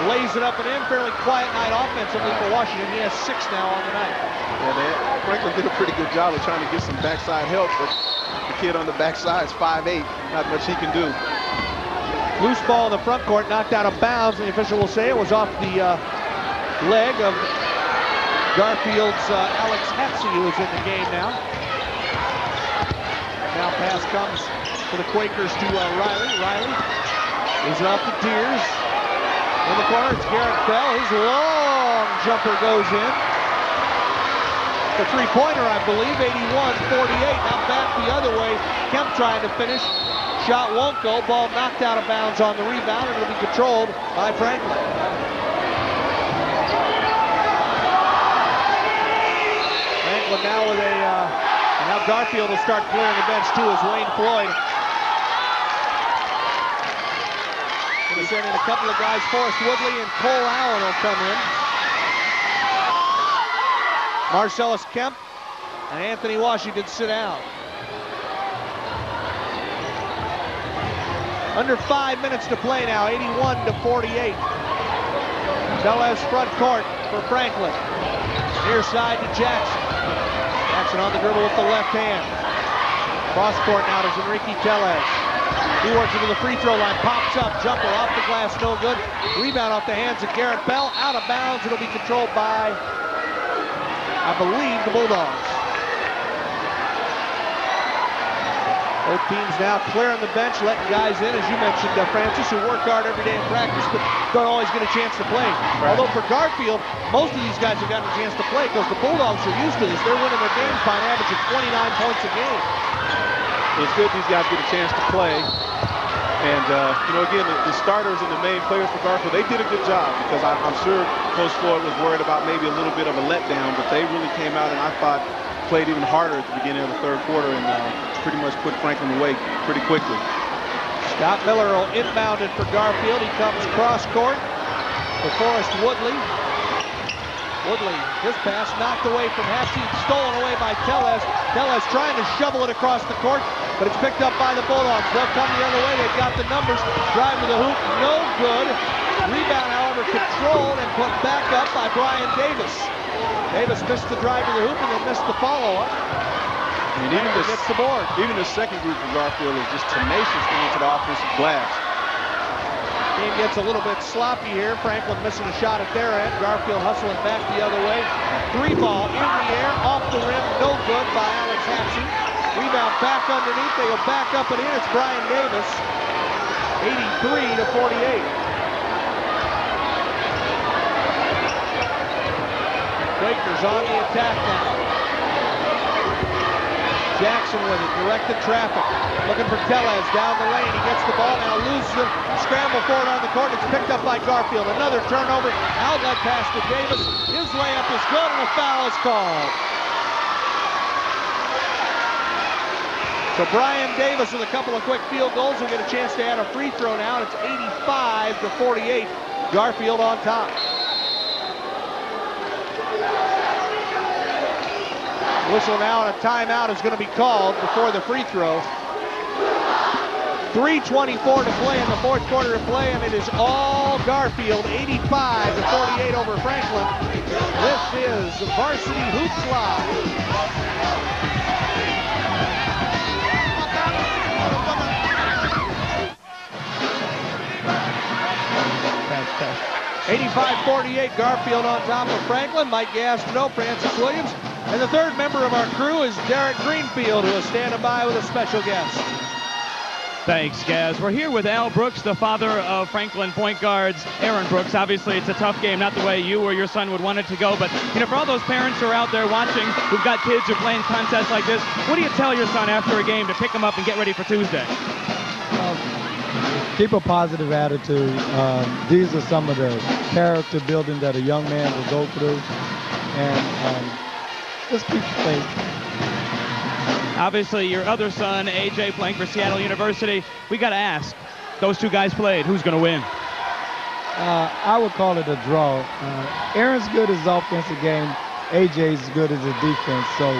lays it up and in. Fairly quiet night offensively for Washington. He has 6 now on the night. Yeah, Franklin did a pretty good job of trying to get some backside help, but the kid on the backside is 5'8". Not much he can do. Loose ball in the front court, knocked out of bounds, and the official will say it was off the leg of Garfield's Alex Hetsy, who is in the game now. Now pass comes for the Quakers to Riley. Riley is off to Deers. In the corner, it's Garrett Bell. His long jumper goes in. The three-pointer, I believe, 81-48. Now back the other way. Kemp trying to finish. Shot won't go. Ball knocked out of bounds on the rebound, and it'll be controlled by Franklin. Garfield will start clearing the bench too as Wayne Floyd. Going to send in a couple of guys. Forrest Woodley and Cole Allen will come in. Marcellus Kemp and Anthony Washington sit down. Under 5 minutes to play now, 81-48. Tellez front court for Franklin. Near side to Jackson. Jackson on the dribble with the left hand. Cross court now to Enrique Tellez. He works into the free throw line, pops up, jumper off the glass, no good. Rebound off the hands of Garrett Bell, out of bounds. It'll be controlled by, I believe, the Bulldogs. Both teams now clearing the bench, letting guys in, as you mentioned, Francis, who work hard every day in practice, but don't always get a chance to play. Right. Although for Garfield, most of these guys have gotten a chance to play because the Bulldogs are used to this. They're winning their games by an average of 29 points a game. It's good these guys get a chance to play. And, you know, again, the starters and the main players for Garfield, they did a good job because I'm sure Coach Floyd was worried about maybe a little bit of a letdown, but they really came out and I thought played even harder at the beginning of the third quarter and pretty much put Franklin away pretty quickly. Scott Miller will inbound it for Garfield. He comes cross court for Forrest Woodley. Woodley, his pass knocked away from Hatchie, stolen away by Tellez. Tellez trying to shovel it across the court, but it's picked up by the Bulldogs. They'll come the other way. They've got the numbers. Drive to the hoop, no good. Rebound, however, controlled and put back up by Brian Davis. Davis missed the drive to the hoop and then missed the follow-up. And even the second group of Garfield is just tenacious going to the offensive glass. Game gets a little bit sloppy here. Franklin missing a shot at their end. Garfield hustling back the other way. Three ball in the air, off the rim, no good by Alex Hatchie. Rebound back underneath. They go back up and in. It's Brian Davis. 83-48. Quakers on the attack now. Jackson with it, directed traffic. Looking for Tellez down the lane. He gets the ball now, loses it. Scramble forward on the court. It's picked up by Garfield. Another turnover. Outlet pass to Davis. His layup is good and a foul is called. So Brian Davis with a couple of quick field goals will get a chance to add a free throw now. It's 85-48. Garfield on top. Whistle now and a timeout is going to be called before the free throw. 3:24 to play in the fourth quarter of play, and it is all Garfield, 85-48 over Franklin. This is Varsity Hoops Live. 85-48, Garfield on top of Franklin. Mike Gastineau, Francis Williams. And the third member of our crew is Derek Greenfield, who is standing by with a special guest. Thanks, Gaz. We're here with Al Brooks, the father of Franklin point guards Aaron Brooks. Obviously, it's a tough game, not the way you or your son would want it to go, but you know, for all those parents who are out there watching, who've got kids who are playing contests like this, what do you tell your son after a game to pick him up and get ready for Tuesday? Keep a positive attitude. These are some of the character building that a young man will go through, and just keep faith. Obviously, your other son, AJ, playing for Seattle University. We got to ask, those two guys played. Who's going to win? I would call it a draw. Aaron's good at his offensive game. AJ's good at his defense. So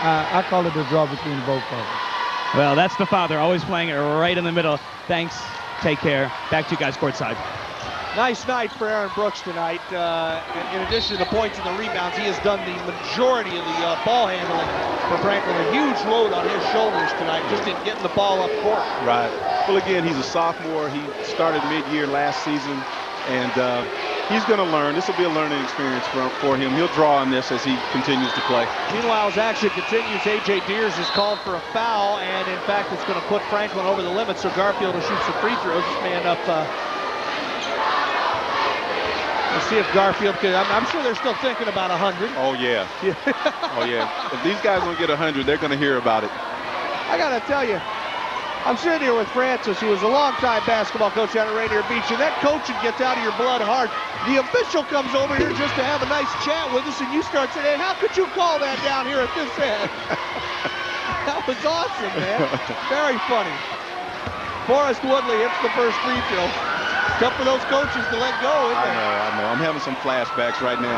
I call it a draw between both of them. Well, that's the father, always playing it right in the middle. Thanks. Take care. Back to you guys courtside. Nice night for Aaron Brooks tonight. In addition to the points and the rebounds, he has done the majority of the ball handling for Franklin. A huge load on his shoulders tonight, just in getting the ball up court. Right. Well, again, he's a sophomore. He started mid-year last season, and he's going to learn. This will be a learning experience for him. He'll draw on this as he continues to play. Meanwhile, as action continues, A.J. Deers is called for a foul, and in fact, it's going to put Franklin over the limit, so Garfield will shoot some free throws. This man up... Let's see if Garfield can. I'm sure they're still thinking about 100. Oh, yeah. Oh, yeah. If these guys don't get 100, they're going to hear about it. I got to tell you, I'm sitting here with Francis, who is a longtime basketball coach out at Rainier Beach, and that coaching gets out of your blood hard. The official comes over here just to have a nice chat with us, and you start saying, hey, how could you call that down here at this end? That was awesome, man. Very funny. Forrest Woodley hits the first free throw. Tough for those coaches to let go, isn't it? I know. I'm having some flashbacks right now.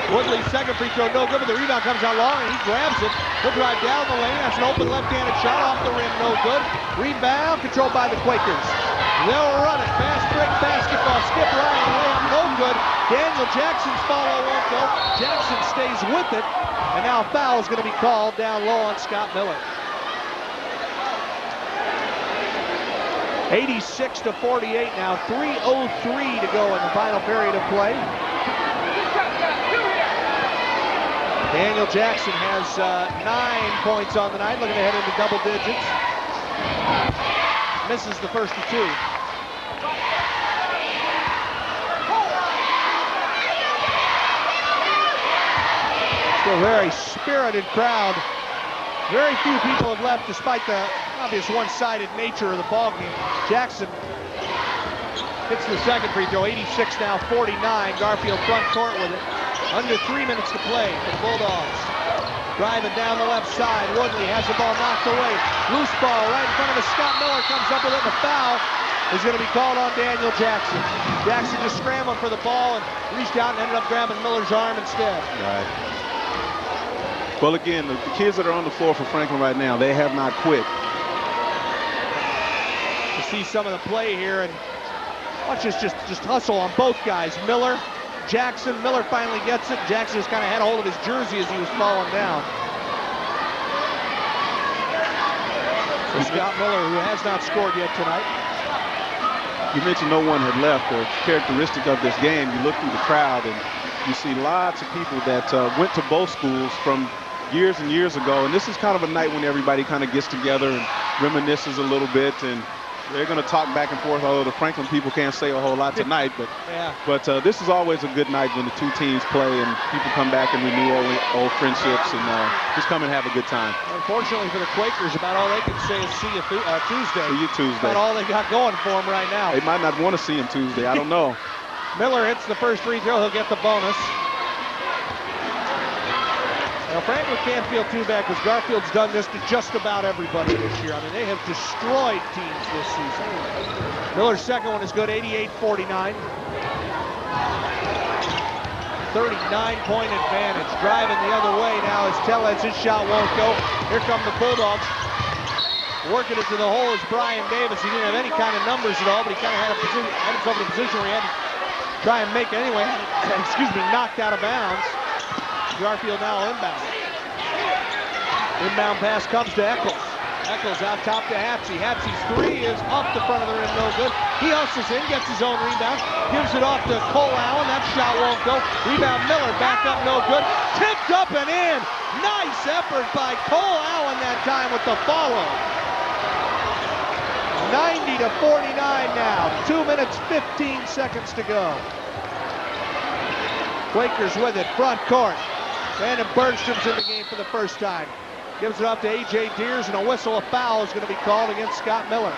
Woodley's second free throw, no good, but the rebound comes out long, and he grabs it. He'll drive down the lane. That's an open left-handed shot off the rim, no good. Rebound controlled by the Quakers. They'll run it. Fast break basketball. Skip Ryan, layup, no good. Daniel Jackson's follow won't go. Jackson stays with it, and now a foul is going to be called down low on Scott Miller. 86-48 now, 3:03 to go in the final period of play. Daniel Jackson has 9 points on the night, looking to head into double digits. Misses the first of two. Still a very spirited crowd. Very few people have left despite the obvious one-sided nature of the ballgame. Jackson hits the second free throw, 86 now, 49. Garfield front court with it. Under 3 minutes to play for the Bulldogs. Driving down the left side, Woodley has the ball knocked away. Loose ball right in front of us. Scott Miller comes up with it, and a foul is going to be called on Daniel Jackson. Jackson just scrambling for the ball and reached out and ended up grabbing Miller's arm instead. Right. Well, again, the kids that are on the floor for Franklin right now, they have not quit. To see some of the play here, and watch this just hustle on both guys. Miller, Jackson. Miller finally gets it. Jackson just kind of had a hold of his jersey as he was falling down. So Scott Miller, who has not scored yet tonight. You mentioned no one had left. The characteristic of this game, you look through the crowd and you see lots of people that went to both schools from years and years ago, and this is kind of a night when everybody kind of gets together and reminisces a little bit, and they're going to talk back and forth, although the Franklin people can't say a whole lot tonight, but this is always a good night when the two teams play and people come back and renew old friendships and just come and have a good time. Unfortunately for the Quakers, about all they can say is see you Tuesday. See you Tuesday. About all they got going for them right now. They might not want to see him Tuesday. I don't know. Miller hits the first free throw. He'll get the bonus. Now, Franklin can't feel too bad because Garfield's done this to just about everybody this year. I mean, they have destroyed teams this season. Miller's second one is good, 88-49. 39-point advantage. Driving the other way now as Tellez. His shot won't go. Here come the Bulldogs. Working it to the hole is Brian Davis. He didn't have any kind of numbers at all, but he kind of had himself in a position where he had to try and make it anyway. Knocked out of bounds. Garfield now inbound. Inbound pass comes to Eccles. Eccles out top to Hapsey. Hapsey's three is off the front of the rim, no good. He hustles in, gets his own rebound, gives it off to Cole Allen. That shot won't go. Rebound Miller, back up, no good. Tipped up and in. Nice effort by Cole Allen that time with the follow. 90-49 now. 2 minutes, 15 seconds to go. Quakers with it, front court. Brandon Bergstrom's in the game for the first time. Gives it up to A.J. Deers, and a whistle, a foul is going to be called against Scott Miller.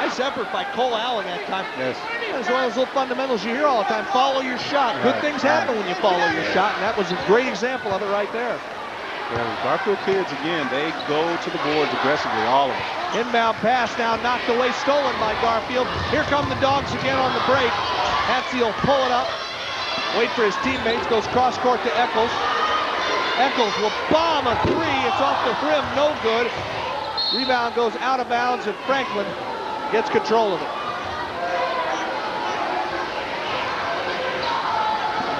Nice effort by Cole Allen that time. Yes. That's one of those little fundamentals you hear all the time. Follow your shot. Good things happen when you follow your shot, and that was a great example of it right there. Yeah, Garfield kids, again, they go to the boards aggressively, all of them. Inbound pass now knocked away, stolen by Garfield. Here come the Dogs again on the break. Hatsey will pull it up, wait for his teammates, goes cross court to Eccles. Eccles will bomb a three, it's off the rim, no good. Rebound goes out of bounds and Franklin gets control of it.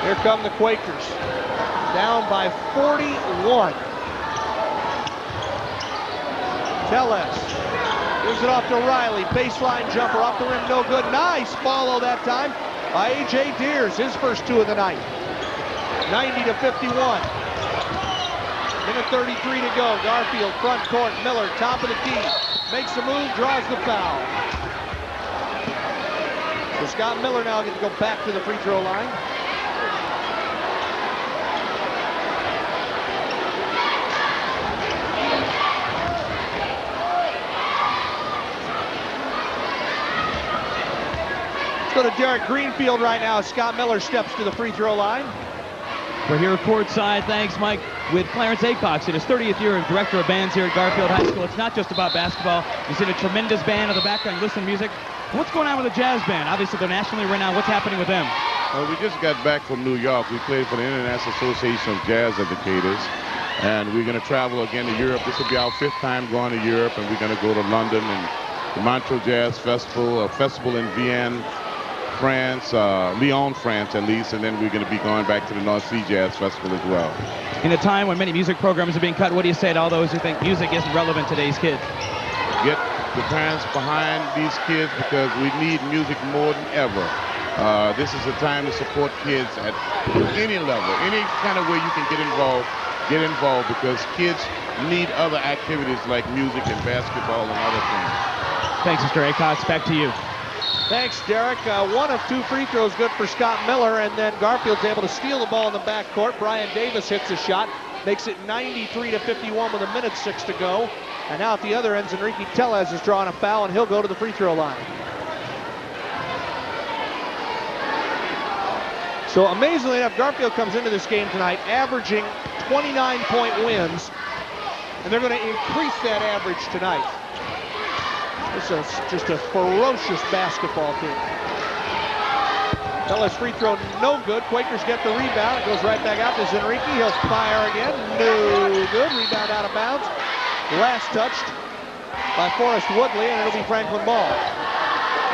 Here come the Quakers, down by 41. Tellez gives it off to Riley, baseline jumper off the rim, no good. Nice follow that time by A.J. Deers, his first two of the night. 90-51. Minute 33 to go. Garfield front court, Miller top of the key. Makes the move, draws the foul. So Scott Miller now gets to go back to the free throw line. Go to Derek Greenfield right now. Scott Miller steps to the free throw line. We're here courtside, thanks, Mike, with Clarence Acox in his 30th year as director of bands here at Garfield High School. It's not just about basketball. He's in a tremendous band in the background. Listen to music. What's going on with the jazz band? Obviously, they're nationally renowned. What's happening with them? Well, we just got back from New York. We played for the International Association of Jazz Educators. And we're going to travel again to Europe. This will be our 5th time going to Europe. And we're going to go to London and the Montreux Jazz Festival, a festival in Vienne, France, Lyon, France at least. And then we're going to be going back to the North Sea Jazz Festival as well. In a time when many music programs are being cut, what do you say to all those who think music isn't relevant to today's kids? Get the parents behind these kids because we need music more than ever. This is a time to support kids at any level, any kind of way you can get involved because kids need other activities like music and basketball and other things. Thanks, Mr. Acox. Back to you. Thanks, Derek. 1 of 2 free throws good for Scott Miller, and then Garfield's able to steal the ball in the backcourt. Brian Davis hits a shot, makes it 93-51 with 1:06 to go. And now at the other end, Enrique Tellez is drawing a foul, and he'll go to the free throw line. So amazingly enough, Garfield comes into this game tonight averaging 29-point wins, and they're going to increase that average tonight. This is just a ferocious basketball team. Tellez free throw no good. Quakers get the rebound. It goes right back out to Enrique. He'll fire again. No good. Rebound out of bounds. Last touched by Forrest Woodley, and it'll be Franklin ball.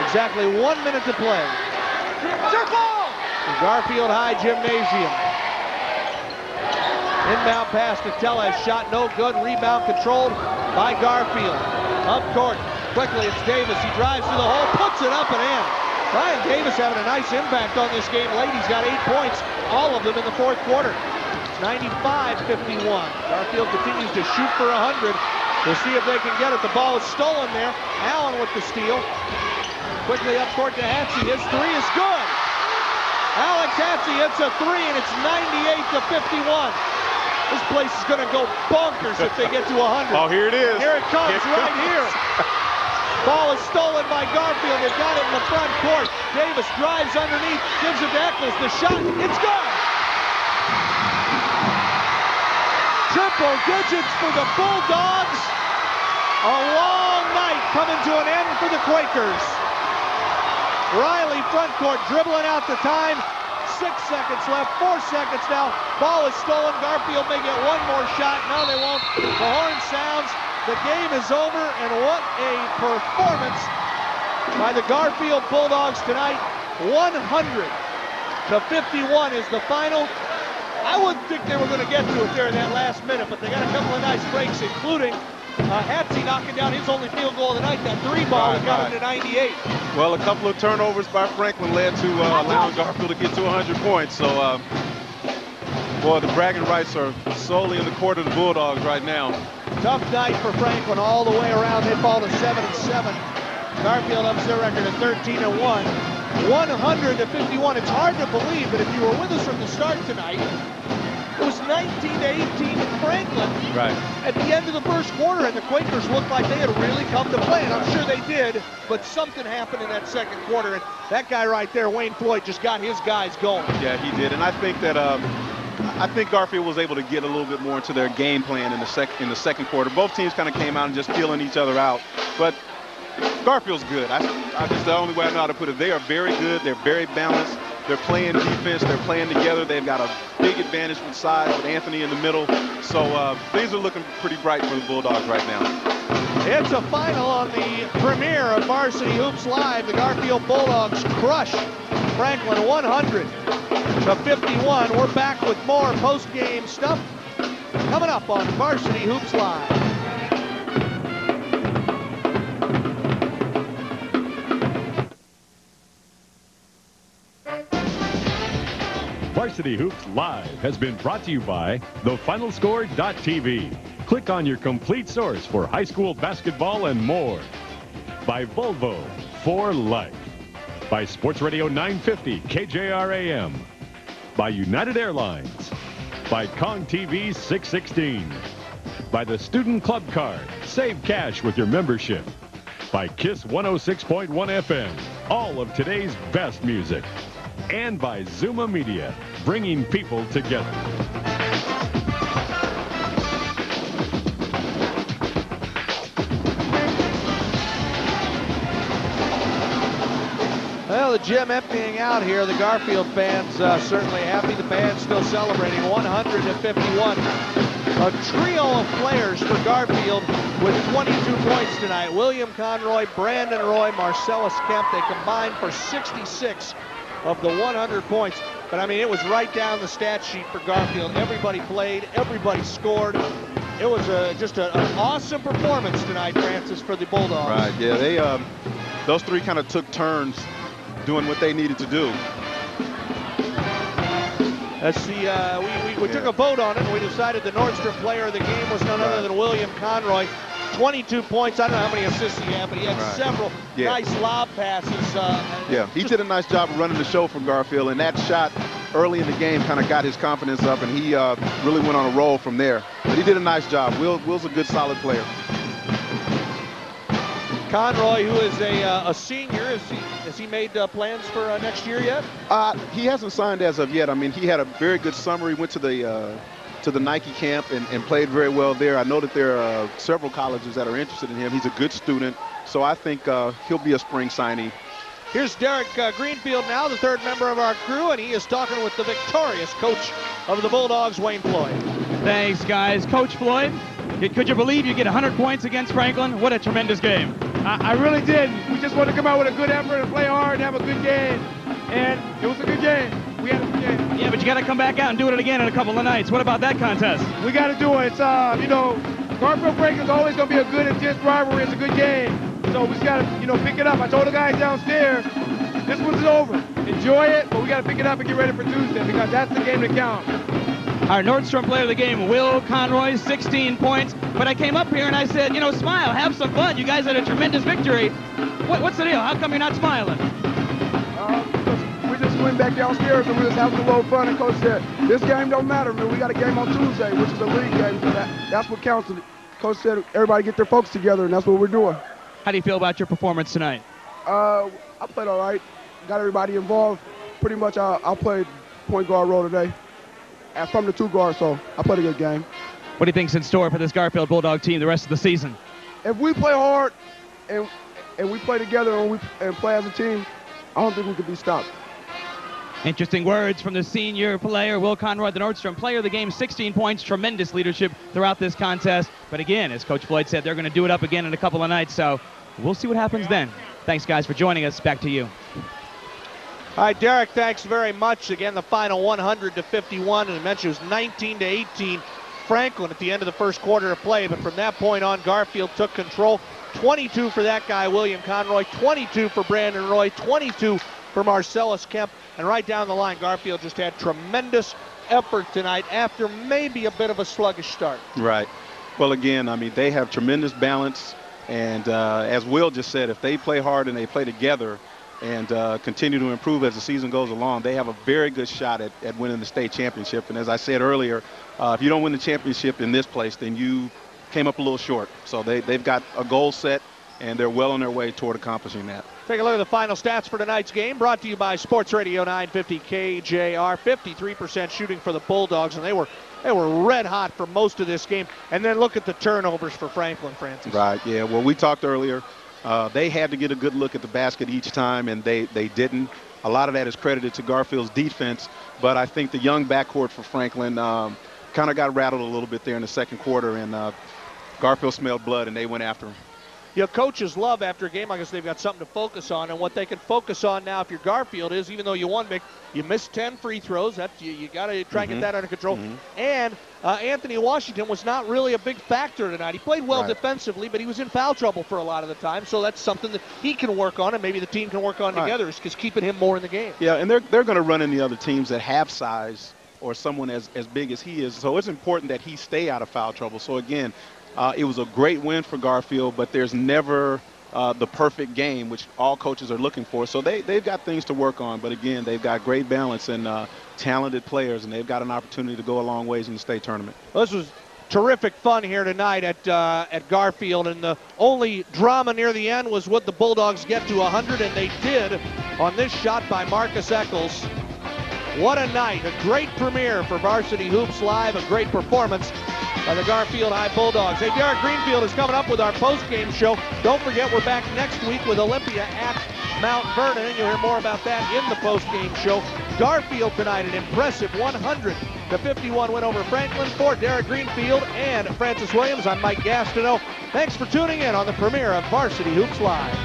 Exactly 1 minute to play. The Garfield High Gymnasium. Inbound pass to Tellez. Shot no good. Rebound controlled by Garfield. Up court. Quickly, it's Davis. He drives through the hole, puts it up and in. Brian Davis having a nice impact on this game late. He's got 8 points, all of them in the 4th quarter. 95-51. Garfield continues to shoot for 100. We'll see if they can get it. The ball is stolen there. Allen with the steal. Quickly up court to Hatzie. His 3 is good. Alex Hatzie hits a 3, and it's 98-51. This place is going to go bonkers if they get to 100. Oh, here it is. Here it comes, right here. Ball is stolen by Garfield. They've got it in the front court. Davis drives underneath, gives it to Eccles. The shot, it's good. Triple digits for the Bulldogs. A long night coming to an end for the Quakers. Riley front court dribbling out the time. 6 seconds left, 4 seconds now. Ball is stolen. Garfield may get 1 more shot. No, they won't. The horn sounds. The game is over, and what a performance by the Garfield Bulldogs tonight. 100-51 is the final. I wouldn't think they were going to get to it there in that last minute, but they got a couple of nice breaks, including Hatzie knocking down his only field goal of the night. That 3 ball that got him to 98. Well, a couple of turnovers by Franklin led to allowing Garfield to get to 100 points. So, boy, the bragging rights are solely in the court of the Bulldogs right now. Tough night for Franklin all the way around. They fall to 7-7. Garfield ups their record at 13-1. 100-51. It's hard to believe that if you were with us from the start tonight, it was 19-18 in Franklin. Right. At the end of the first quarter, and the Quakers looked like they had really come to play, and I'm sure they did, but something happened in that second quarter, and that guy right there, Wayne Floyd, just got his guys going. Yeah, he did, and I think that I think Garfield was able to get a little bit more into their game plan in the second quarter. Both teams kind of came out and just feeling each other out, but Garfield's good. That's the only way I know how to put it. They are very good. They're very balanced. They're playing defense. They're playing together. They've got a big advantage with size with Anthony in the middle. So things are looking pretty bright for the Bulldogs right now. It's a final on the premiere of Varsity Hoops Live. The Garfield Bulldogs crush Franklin 100-51. We're back with more post-game stuff coming up on Varsity Hoops Live. Varsity Hoops Live has been brought to you by TheFinalScore.tv. Click on your complete source for high school basketball and more. By Volvo, for life. By Sports Radio 950 KJRAM. By United Airlines. By Kong TV 616. By the Student Club Card. Save cash with your membership. By KISS 106.1 FM. All of today's best music. and by Zuma Media, bringing people together. Well, the gym emptying out here. The Garfield fans certainly happy. The band's still celebrating 151. A trio of players for Garfield with 22 points tonight. William Conroy, Brandon Roy, Marcellus Kemp. They combined for 66 of the 100 points. But, I mean, it was right down the stat sheet for Garfield. Everybody played. Everybody scored. It was just an awesome performance tonight, Francis, for the Bulldogs. Right, yeah. They, those three kind of took turns doing what they needed to do. Let's see, we took a vote on it, and we decided the Nordstrom player of the game was none other than William Conroy. 22 points. I don't know how many assists he had, but he had several nice lob passes. He did a nice job of running the show for Garfield, and that shot early in the game kind of got his confidence up, and he really went on a roll from there. But he did a nice job. Will's a good, solid player. Conroy, who is a senior, has he made plans for next year yet? He hasn't signed as of yet. I mean, he had a very good summer. He went to the Nike camp and played very well there. I know that there are several colleges that are interested in him. He's a good student, so I think he'll be a spring signee. Here's Derek Greenfield now, the third member of our crew, and he is talking with the victorious coach of the Bulldogs, Wayne Floyd. Thanks, guys. Coach Floyd, could you believe you get 100 points against Franklin? What a tremendous game. I really did. We just wanted to come out with a good effort and play hard and have a good game. And it was a good game. We had a good game. Yeah, but you got to come back out and do it again in a couple of nights. What about that contest? We got to do it. It's, Garfield Franklin's always going to be a good, intense rivalry. It's a good game. So we just got to, pick it up. I told the guys downstairs, this one's over. Enjoy it, but we got to pick it up and get ready for Tuesday because that's the game that counts. Our Nordstrom player of the game, Will Conroy, 16 points. But I came up here and I said, smile, have some fun. You guys had a tremendous victory. What's the deal? How come you're not smiling? We just went back downstairs and we was having a little fun. And Coach said, this game don't matter, man. We got a game on Tuesday, which is a league game. So that's what counts. Coach said, everybody get their folks together, and that's what we're doing. How do you feel about your performance tonight? I played all right. Got everybody involved. Pretty much I played point guard role today. From the two guards, so I played a good game. What do you think's in store for this Garfield Bulldog team the rest of the season? If we play hard and we play together and play as a team, I don't think we could be stopped. Interesting words from the senior player, Will Conroy, the Nordstrom player of the game, 16 points, tremendous leadership throughout this contest. But again, as Coach Floyd said, they're going to do it up again in a couple of nights, so we'll see what happens then. Thanks, guys, for joining us. Back to you. All right, Derek, thanks very much. Again, the final 100-51, and I mentioned it was 19-18 Franklin at the end of the first quarter of play, but from that point on, Garfield took control. 22 for that guy, William Conroy, 22 for Brandon Roy, 22 for Marcellus Kemp, and right down the line, Garfield just had tremendous effort tonight after maybe a bit of a sluggish start. Right. Well, again, I mean, they have tremendous balance, and as Will just said, if they play hard and they play together, and continue to improve as the season goes along, they have a very good shot at winning the state championship. And as I said earlier, if you don't win the championship in this place, then you came up a little short. So they've got a goal set, and they're well on their way toward accomplishing that. Take a look at the final stats for tonight's game, brought to you by Sports Radio 950 KJR. 53% shooting for the Bulldogs, and they were red hot for most of this game. And then look at the turnovers for Franklin, Francis. Right, yeah. Well, we talked earlier. They had to get a good look at the basket each time, and they didn't. A lot of that is credited to Garfield's defense, but I think the young backcourt for Franklin kind of got rattled a little bit there in the second quarter, and Garfield smelled blood, and they went after him. Coaches love after a game like this, they've got something to focus on, and what they can focus on now if you're Garfield is, even though you won big, you missed 10 free throws. You got to try and get that under control. And Anthony Washington was not really a big factor tonight. He played well defensively, but he was in foul trouble for a lot of the time, so that's something that he can work on, and maybe the team can work on together, is keeping him more in the game. Yeah, and they're going to run in the other teams that have size or someone as big as he is, so it's important that he stay out of foul trouble. So, again, it was a great win for Garfield, but there's never the perfect game, which all coaches are looking for. So they've got things to work on, but again, they've got great balance and talented players, and they've got an opportunity to go a long ways in the state tournament. Well, this was terrific fun here tonight at Garfield, and the only drama near the end was would the Bulldogs get to 100, and they did. on this shot by Marcus Eccles. What a night, a great premiere for Varsity Hoops Live, a great performance by the Garfield High Bulldogs. Hey, Derek Greenfield is coming up with our post-game show. Don't forget, we're back next week with Olympia at Mount Vernon, and you'll hear more about that in the post-game show. Garfield tonight, an impressive 100-51 win over Franklin. For Derek Greenfield and Francis Williams, I'm Mike Gastineau. Thanks for tuning in on the premiere of Varsity Hoops Live.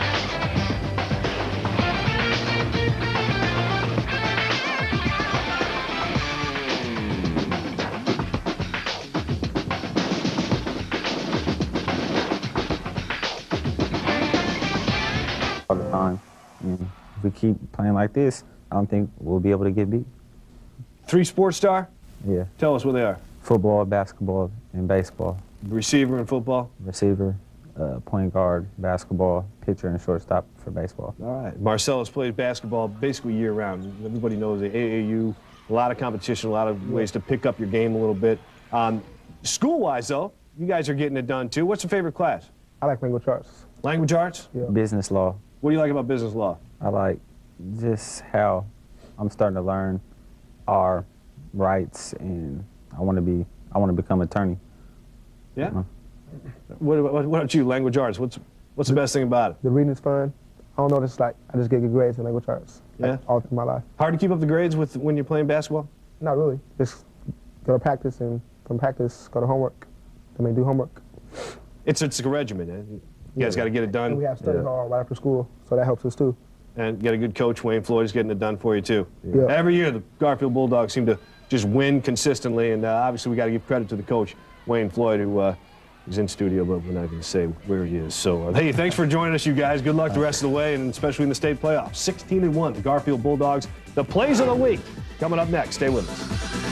All the time. And if we keep playing like this, I don't think we'll be able to get beat. 3 sports star? Yeah. Tell us what they are. Football, basketball, and baseball. Receiver in football? Receiver, point guard, basketball, pitcher, and shortstop for baseball. All right. Marcellus plays basketball basically year-round. Everybody knows the AAU, a lot of competition, a lot of ways to pick up your game a little bit. School-wise, though, you guys are getting it done, too. What's your favorite class? I like language arts. Language arts? Yeah. Business law. What do you like about business law? I like just how I'm starting to learn our rights, and I want to become an attorney. Yeah. What about you, language arts? What's the best thing about it? The reading is fun. I don't know, just like I just get good grades in language arts. Yeah. Like, all through my life. Hard to keep up the grades when you're playing basketball? Not really. Just go to practice, and from practice go to homework. Do homework. It's a regimen. Eh? You guys got to get it done. And we have study hall right after school, so that helps us too. And get a good coach, Wayne Floyd, is getting it done for you too. Yeah. Every year the Garfield Bulldogs seem to just win consistently, and obviously we got to give credit to the coach, Wayne Floyd, who is in studio, but we're not going to say where he is. So hey, thanks for joining us, you guys. Good luck the rest of the way, and especially in the state playoffs. 16-1, the Garfield Bulldogs. The plays of the week coming up next. Stay with us.